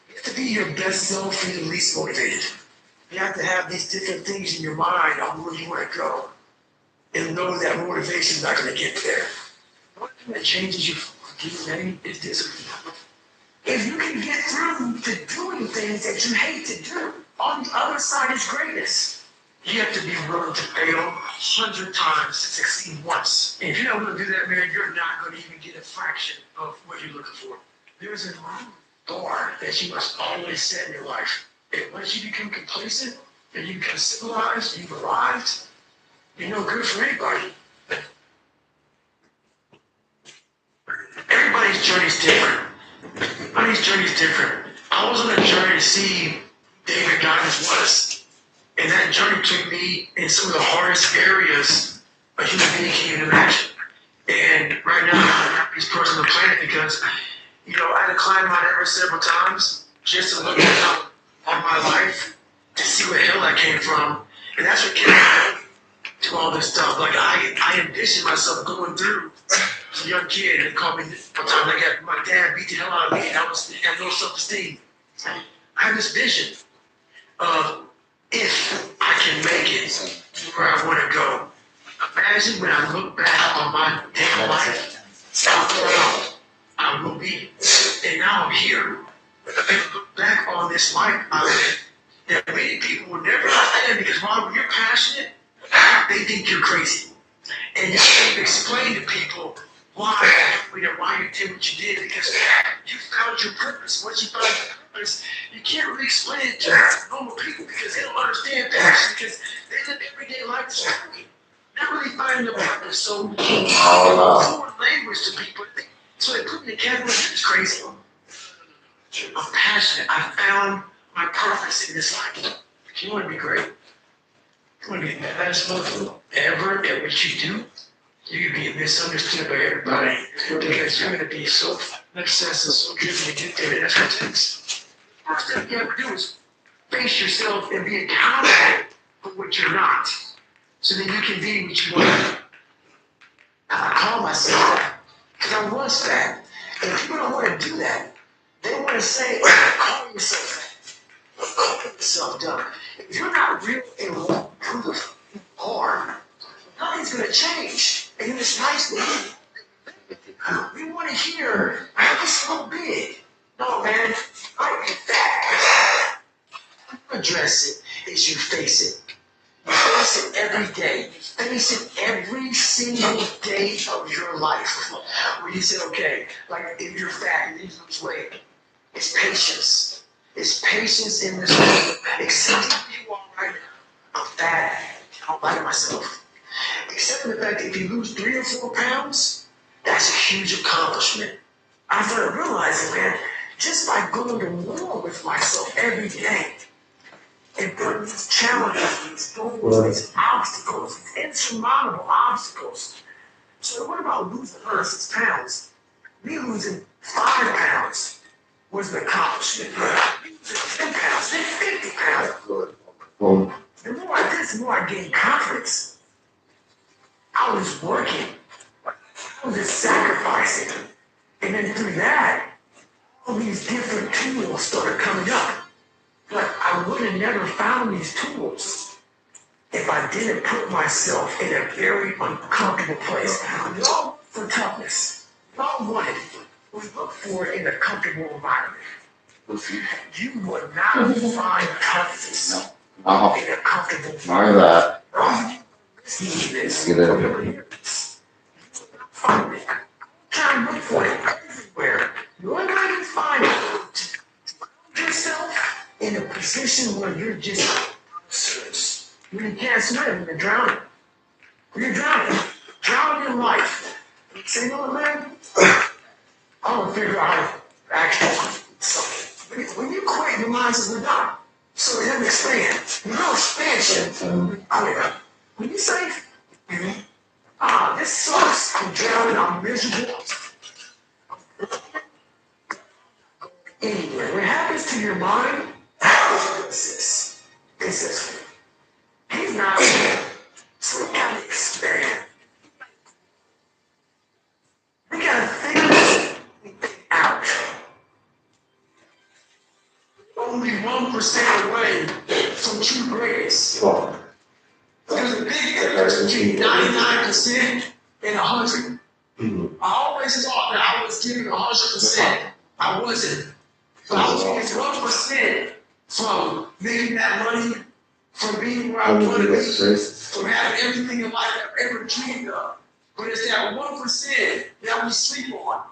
You have to be your best self and your least motivated. You have to have these different things in your mind on where you want to go. And know that motivation is not going to get there. One thing that changes you from DNA is discipline. If you can get through to doing things that you hate to do, on the other side is greatness. You have to be willing to fail 100 times to succeed once. And if you're not willing to do that, man, you're not going to even get a fraction of what you're looking for. There's a bar that you must always set in your life. And once you become complacent and you become civilized, you've arrived, you're no good for anybody. Everybody's journey is different. Everybody's journey is different. I was on a journey to see David Goggins was. And that journey took me in some of the hardest areas a human being can even imagine. And right now, I'm the happiest person on the planet because, I had to climb Mount Everest several times just to look at my life to see where the hell I came from. And that's what came to all this stuff. Like, I envisioned myself going through as a young kid, and they called me one time, my dad beat the hell out of me, and I had no self-esteem. I had this vision of if I can make it to where I want to go. Imagine when I look back on my damn life, how proud I will be. And now I'm here. And look back on this life I lived that many people will never understand because while you're passionate, they think you're crazy. And you can't explain to people why you did what you did because you found your purpose. Once you found your purpose, you can't really explain it to normal people because they don't understand passion because they live everyday life this way. Not really finding the purpose, so foreign language to people. So they put me in the category that's crazy. I'm passionate. I found my purpose in this life. If you want to be great, you want to be the best motherfucker ever at what you do, you're going to be misunderstood by everybody because you're going to be so obsessed and so driven to get there. That's what it takes. First thing you have to do is face yourself and be accountable for what you're not so that you can be what you want. I call myself that because I was that. And people don't want to do that. They want to say, call yourself that. Call yourself dumb. If you're not real and won't prove you are, nothing's going to change. And it's nice to hear. We want to hear, I'm so big. No, man, I get that. Address it as you face it. You face it every day. You face it every single day of your life. Where you say, okay, like if you're fat and you lose weight, it's patience. It's patience in this world. Accepting who you are right now. I'm fat. I don't like myself. Accepting the fact that if you lose 3 or 4 pounds, that's a huge accomplishment. I started realizing, man, just by going to war with myself every day and putting these challenges, these goals, these obstacles, these insurmountable obstacles. So what about losing 106 pounds? Me losing 5 pounds was an accomplishment. Me losing 10 pounds, then 50 pounds. The more I did, the more I gained confidence. I was working. I was just sacrificing. And then through that, all these different tools started coming up. But I would have never found these tools if I didn't put myself in a very uncomfortable place. We all look for toughness. We all want it. We look for it in a comfortable environment. You would not find toughness in a comfortable environment. Find it. Try and look for it everywhere. You only can find it. Yourself in a position where you're just serious. When you can't swim, when you're drowning. When you're drowning. Drowning in life. Say, you know what, man? I want to figure out how to actually something. When you quit, your mind says, we're done. So it doesn't expand. No expansion. When you say, this sucks, I'm drowning, I'm miserable. Anywhere. What happens to your mind is this. It says, he's not 1% away from true greatness. Oh. There's a big difference between 99% and 100. I always thought that I was giving 100%. I wasn't. But I was getting 1% from making that money, from being where I want to be, from having everything in life I've ever dreamed of. But it's that 1% that we sleep on.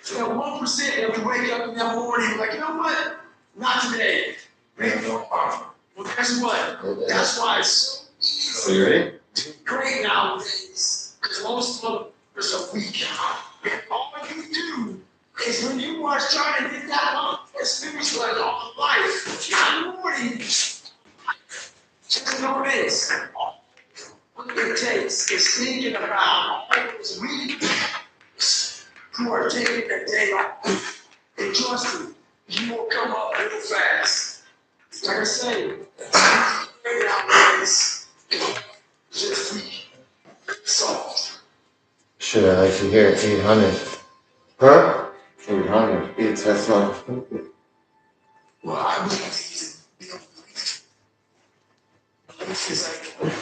It's that 1% that we wake up in that morning like, you know what? Not today. Maybe tomorrow. Well, guess what? That's why it's So you ready? great nowadays. Because most of us are weak. And all you do is when you are trying to get that up for spiritual all life, not in the morning, just know this. What it takes is thinking about all those weak who are taking the day off. And trust me, you will come up real fast. Like I say, nowadays, just weak, soft. Should I actually hear 800? Huh? 800. It's Tesla. Well, I believe he's this is like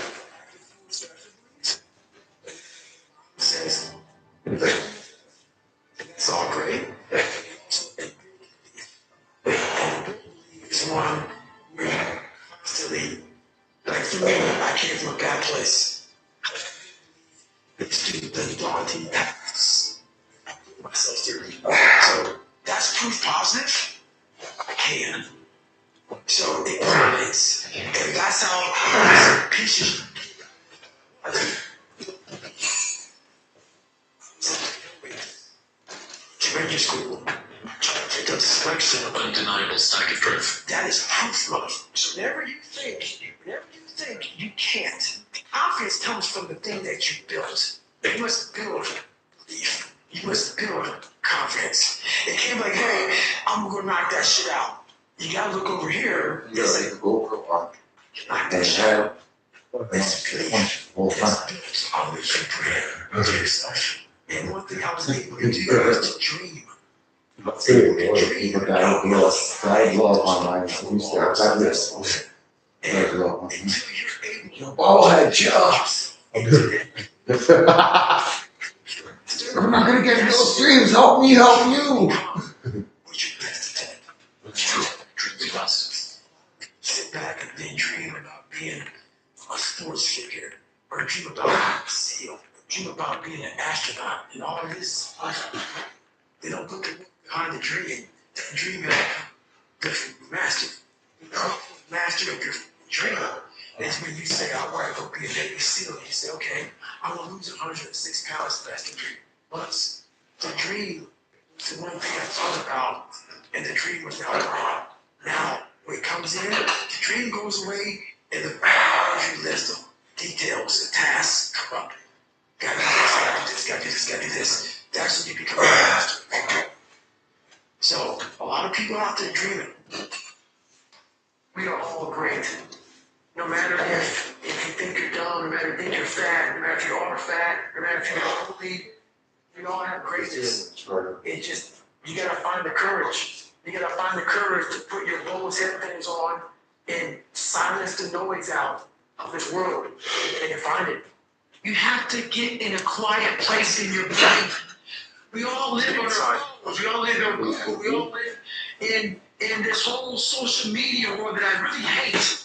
says it's all great. It's one where you constantly, like for me, I came from a bad place. It's the daunting tasks. Myself through. So that's proof positive. I can. So it correlates. And that's how pieces. Training school. It does selection. Undeniable stack of proof. That is proof, love. So whenever you think you can't, confidence comes from the thing that you built. You must build belief. You must build confidence. It can't be like, hey, I'm gonna knock that shit out. You gotta look over here. You're like a GoPro on. Knock that shit out. It's belief. It's built on what you put into yourself. And one thing I was able to do is to dream. People got anything else. I love online. You start like this. And until you're able, Oh, I had jobs. I'm not gonna get those streams. Help me help you. what you best attempt. Dream glasses. Sit back and then dream about being a sports figure, or dream about SEAL, or dream about being an astronaut, and all of this. They don't look at behind the dream. That dream is the master. Master of your dream. It's when you say, I want to go be a Navy SEAL. You say, okay, I want to lose 106 pounds. That's the dream. Once the dream is the one thing I thought about, and the dream was now. Now, when it comes in, the dream goes away, and the laundry list of details, the tasks come up. Gotta do this, gotta do this, gotta do this, gotta do this. That's when you become a master. So, a lot of people out there dreaming. We are all great. No matter if you think you're dumb, no matter if you think you're fat, no matter if you are fat, no matter if you're healthy, we all have greatness. It just, you gotta find the courage. You gotta find the courage to put your Bose headphones on and silence the noise out of this world. And you find it. You have to get in a quiet place in your brain. We all live on our phones. We all live on Google. We all live in this whole social media world that I really hate.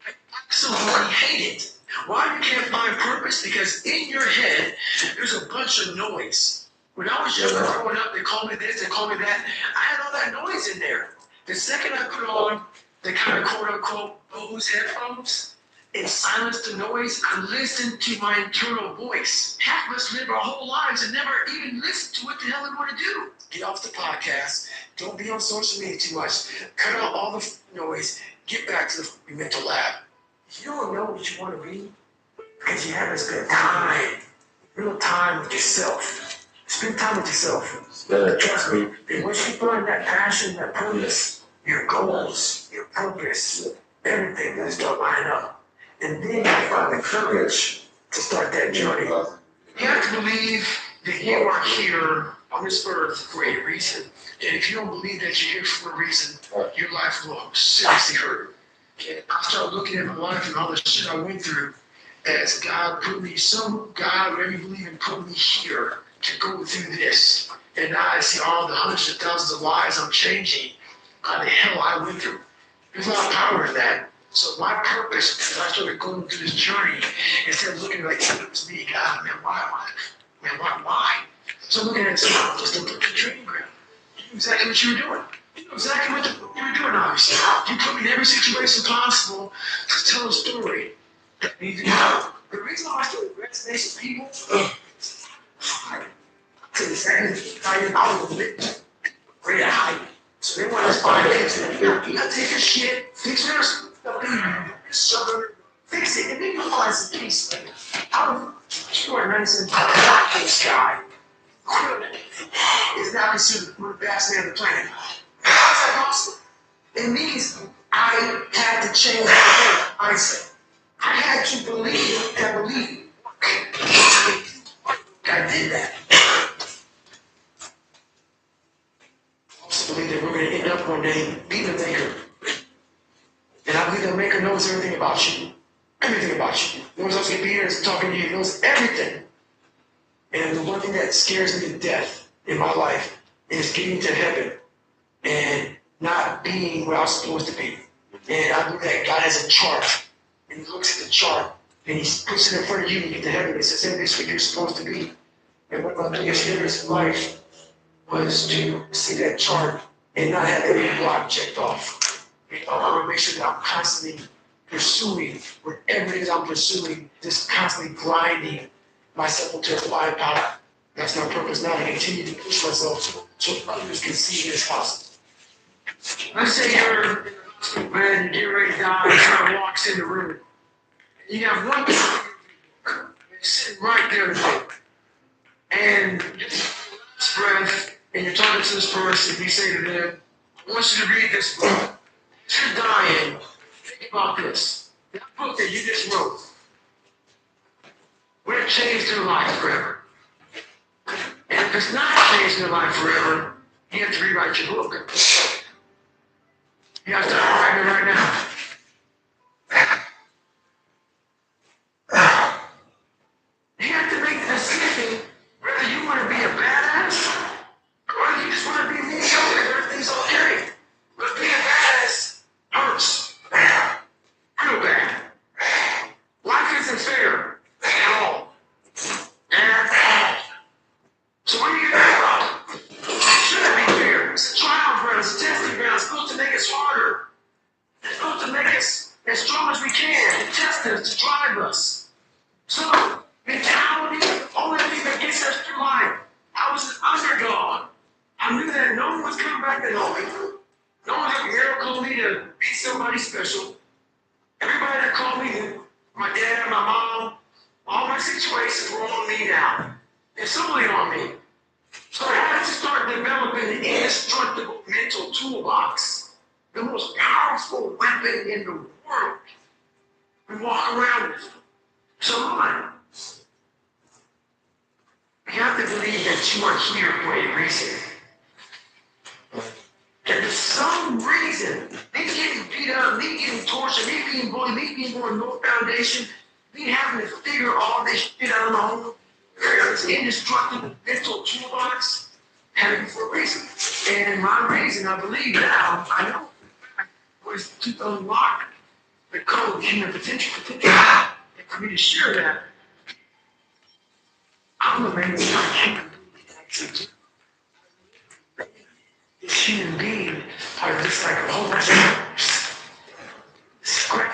I absolutely hate it. Why you can't find purpose? Because in your head, there's a bunch of noise. When I was younger growing up, they called me this, they called me that. I had all that noise in there. The second I put on the kind of quote unquote Bose headphones and silence the noise, I listen to my internal voice. Half of us live our whole lives and never even listen to what the hell we want to do. Get off the podcast. Don't be on social media too much. Cut out all the noise. Get back to the mental lab. If you don't know what you want to be, because you haven't spent real time with yourself. Spend time with yourself. Trust me. And once you find that passion, that purpose, your goals, your purpose, everything will start lining up. And then you find the courage to start that journey. You have to believe that you are here on this earth for a reason. And if you don't believe that you're here for a reason, your life will seriously hurt. And I started looking at my life and all the shit I went through as God put me, God, whatever you believe in, put me here to go through this. And now I see all the hundreds of thousands of lives I'm changing by the hell I went through. There's a lot of power in that. So my purpose, as I started going through this journey, instead of looking like it's me, God, man, why? So looking at it, so just to put the training ground. You knew exactly what you were doing. You know exactly what you were doing, obviously. You put me in every situation possible to tell a story that needs to be told. The reason why I started resonates with people, to the second, I was lit, ready to hide. So they want us to find it. You gotta take your shit, fix your stuff, fix it, and then you'll find some peace. Out of Jordan Anderson, this guy is now considered one of the best men on the planet. How's that possible? It means I had to change my mindset. I had to believe that belief. I did that. I also believe that we're going to end up one day being the maker. And I believe the maker knows everything about you. Everything about you. Knows what's going to be here, is talking to you, knows everything. And the one thing that scares me to death in my life is getting to heaven and not being where I'm supposed to be. And I believe that God has a chart. And he looks at the chart and he puts it in front of you and you get to heaven and says, hey, this is where you're supposed to be. And one of my biggest fears in life was to see that chart and not have every block checked off. You know, I want to make sure that I'm constantly pursuing whatever it is I'm pursuing, just constantly grinding myself into a flying power. That's my purpose now, to continue to push myself so others can see this house. Let's say you're in bed and you're ready to die, and someone walks in the room. You have one person sitting right there with you. And just breath, and you're talking to this person, you say to them, I want you to read this book. As you're dying, think about this. That book that you just wrote, would it change their life forever? And if it's not changing their life forever, you have to rewrite your book. You have to write it right now. You have to make the decision whether you want to be a badass or whether you just want to be mediocre and everything's okay. But being a badass hurts. Real bad. Life isn't fair at all. At all. So what are you going to do about it? It shouldn't be fair. It's a trial ground. It's a testing ground. It's supposed to make us harder. It's supposed to make us as strong as we can, to test us, to drive us. So, mentality, only thing that gets us through life. I was an underdog. I knew that no one was coming back to know me. No one had a miracle me to be somebody special. Everybody that called me, my dad, my mom, all my situations were on me now. They're solely on me. So I had to start developing an indestructible mental toolbox, the most powerful weapon in the world. We walk around with. So on. You have to believe that you are here for a reason. And for some reason, me getting beat up, me getting tortured, me being bullied, me being born no foundation, me having to figure all this shit out on my own, this indestructible mental toolbox, had it for a reason. And my reason, I believe now, I know, was to unlock the code of human potential. And for me to share that, I'm the man that I can't actually do. This human being are just like a whole bunch of scrap.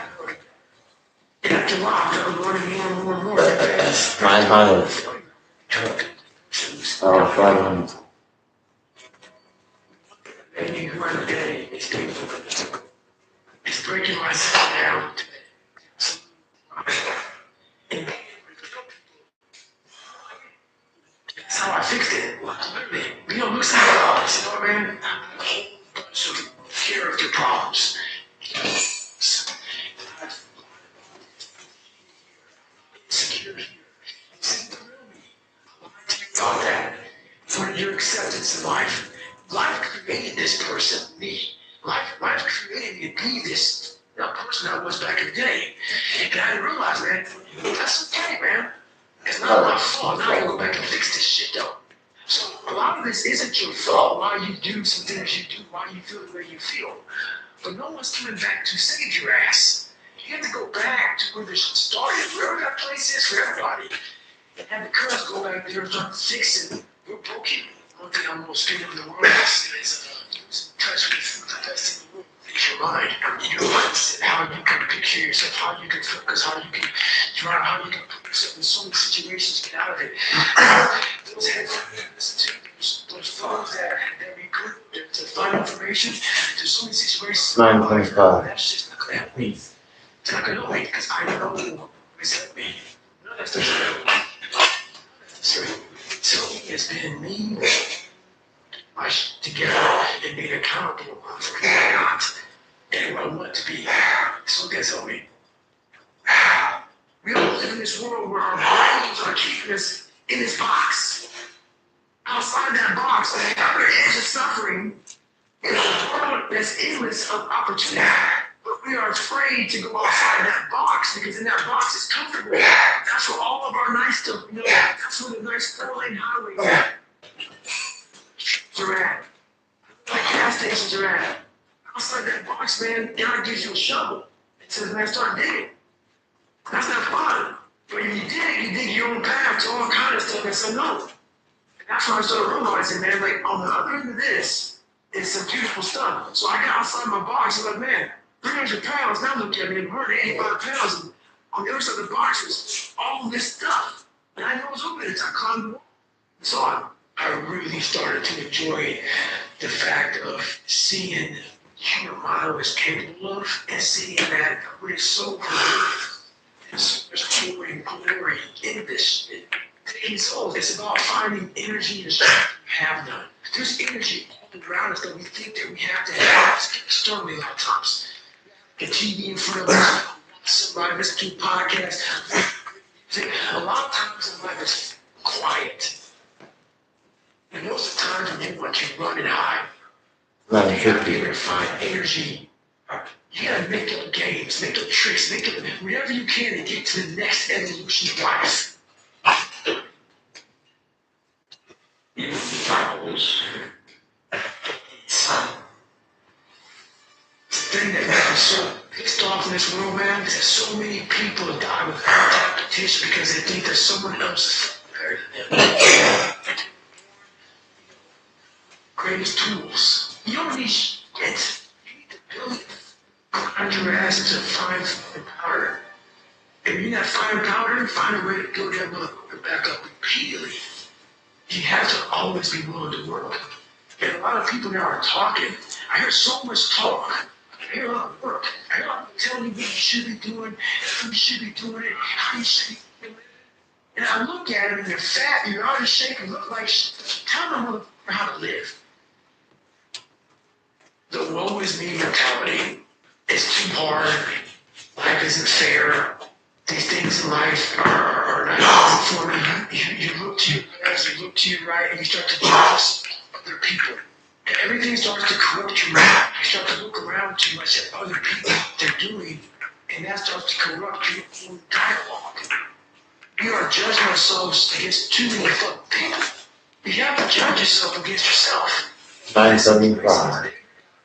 And after a while, I'm learning more and more. 900. Oh, 500. And you run a day, it's painful. It's breaking myself down. And that's how I fixed it. Literally, you know, look something else, you know what I mean? A whole bunch of character problems. Insecure here. God for your acceptance in life. Life created this person, me. Life created me to be this person I was back in the day. And I didn't realize, man, that's okay, man. It's not my fault. Now I can go back and fix this shit, though. So a lot of this isn't your fault, why you do some things you do, why you feel the way you feel. But no one's coming back to save your ass. You have to go back to where this shit started, wherever that place is for everybody. And have the courage to go back there and start fixing. We're broken. One thing I'm most scared of in the world is losing touch with the best in the world. Is your mind. Your mindset, how you can picture yourself, how you can focus, how you can drive, how you can put yourself in so many situations to get out of it. Those headphones, those phones that record to find information, there's so many situations. 9:25. That's just not gonna help me. It's not gonna help me because I know what's helped me. None of that's necessary. So it's been me together and being accountable for who I am and who I want to be. So guys help me. We all live in this world where our brains are keeping us in this box. Outside that box, on the other edge of suffering, is a world that's endless of opportunity. But we are afraid to go outside that box because in that box is comfortable. That's where all of our nice stuff, that's where the nice 4-lane highways are at. Like gas stations are at. Outside that box, man, God gives you a shovel. It says, man, start digging. That's not fun. But if you dig your own path to all kind of stuff and say no. And that's when I started realizing, man, like on the other end of this is some beautiful stuff. So I got outside my box and like, man, 300 pounds, now look at me, I'm 185 pounds. And on the other side of the box was all this stuff. And I know it was open as I climbed the wall. So I really started to enjoy the fact of seeing human mind was capable of and seeing that we're so creative. There's joy and glory in this. Taking souls, it's about finding energy and strength you have none. There's energy all around us that we think that we have to have. It's externally a lot of times. The TV in front of us, somebody listen to a podcast. A lot of times in life it's quiet. And most of the times when you want to run and hide, you gotta be able to find energy. You gotta make up games, make up tricks, make up whatever you can to get to the next evolution of life. The thing that makes me so pissed off in this world, man, is that so many people die without competition because they think that someone else is better than them. Greatest tools. You don't need shit. You need to build it. Grind your ass to find the powder. If you're not finding powder, find a way to build that motherfucker back up repeatedly. You have to always be willing to work. And a lot of people now are talking. I hear so much talk. I hear a lot of work. I hear a lot of people telling you what you should be doing, how you should be doing it, how you should be doing it. And I look at them and they're fat, you're out of shape, and look like shit. Tell them motherfucker how to live. The woe is me mentality is too hard. Life isn't fair. These things in life are not easy for me. You look to your left, you look to your right, and you start to judge other people. And everything starts to corrupt your mind. You start to look around too much at other people, what they're doing, and that starts to corrupt your own dialogue. We are judging ourselves against too many fucking people. You have to judge yourself against yourself. 9:75.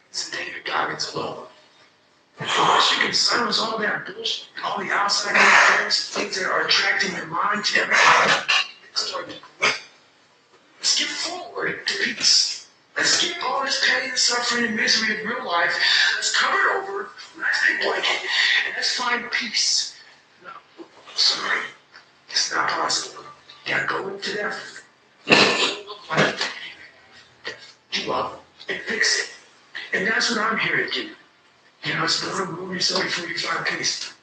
It's David Goggins alone. Unless you can silence all that bullshit, all the outside interference, things that are attracting your mind to everything, start to grow. Let's get forward to peace. Let's get all this pain and suffering and misery of real life. Let's cover it over, nice big blanket, and let's find peace. No, sorry, it's not possible. You gotta go into that life you up and fix it. And that's what I'm here to do. You know, it's the room yourself before you find peace.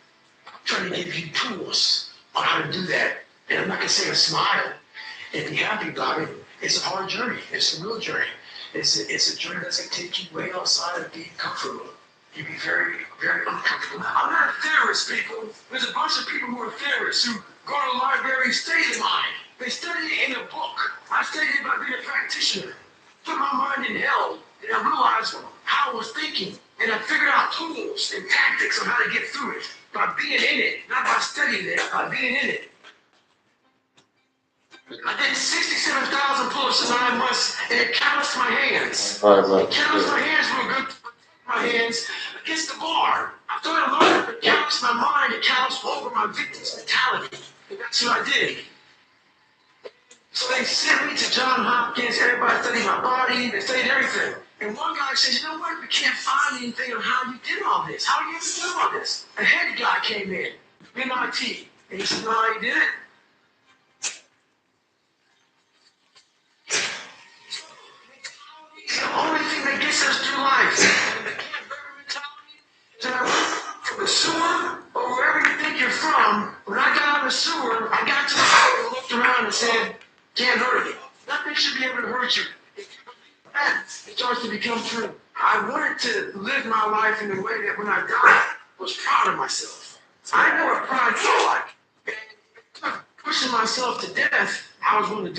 I'm trying to give you tools on how to do that. And I'm not going to say a smile and be happy about it. It's a hard journey. It's a real journey. It's a journey that's going to take you way outside of being comfortable. You'll be very, very uncomfortable. I'm not a theorist, people. There's a bunch of people who are theorists who go to the library and study the mind. They study it in a book. I studied it by being a practice. practitioner. Put my mind in hell, and I realized how I was thinking, and I figured out tools and tactics on how to get through it by being in it, not by studying it, by being in it. I did 67,000 pull-ups in 9 months, and it calloused my hands. It calloused my hands real good. My hands against the bar. I thought I learned it, but calloused my mind. It calloused over my victim's mentality. And that's what I did. So they sent me to Johns Hopkins. Everybody studied my body. They studied everything. And one guy says, you know what? We can't find anything on how you did all this. How are you able to do all this? A head guy came in, MIT, and he said, no, how you did it? The only thing that gets us through life, the can't hurt mentality, is that I went from the sewer or wherever you think you're from. When I got out of the sewer, I got to the sewer and looked around and said, can't hurt you. Nothing should be able to hurt you. If you believe that, it starts to become true. I wanted to live my life in a way that when I died, I was proud of myself. I know what pride felt like. And pushing myself to death, I was going to do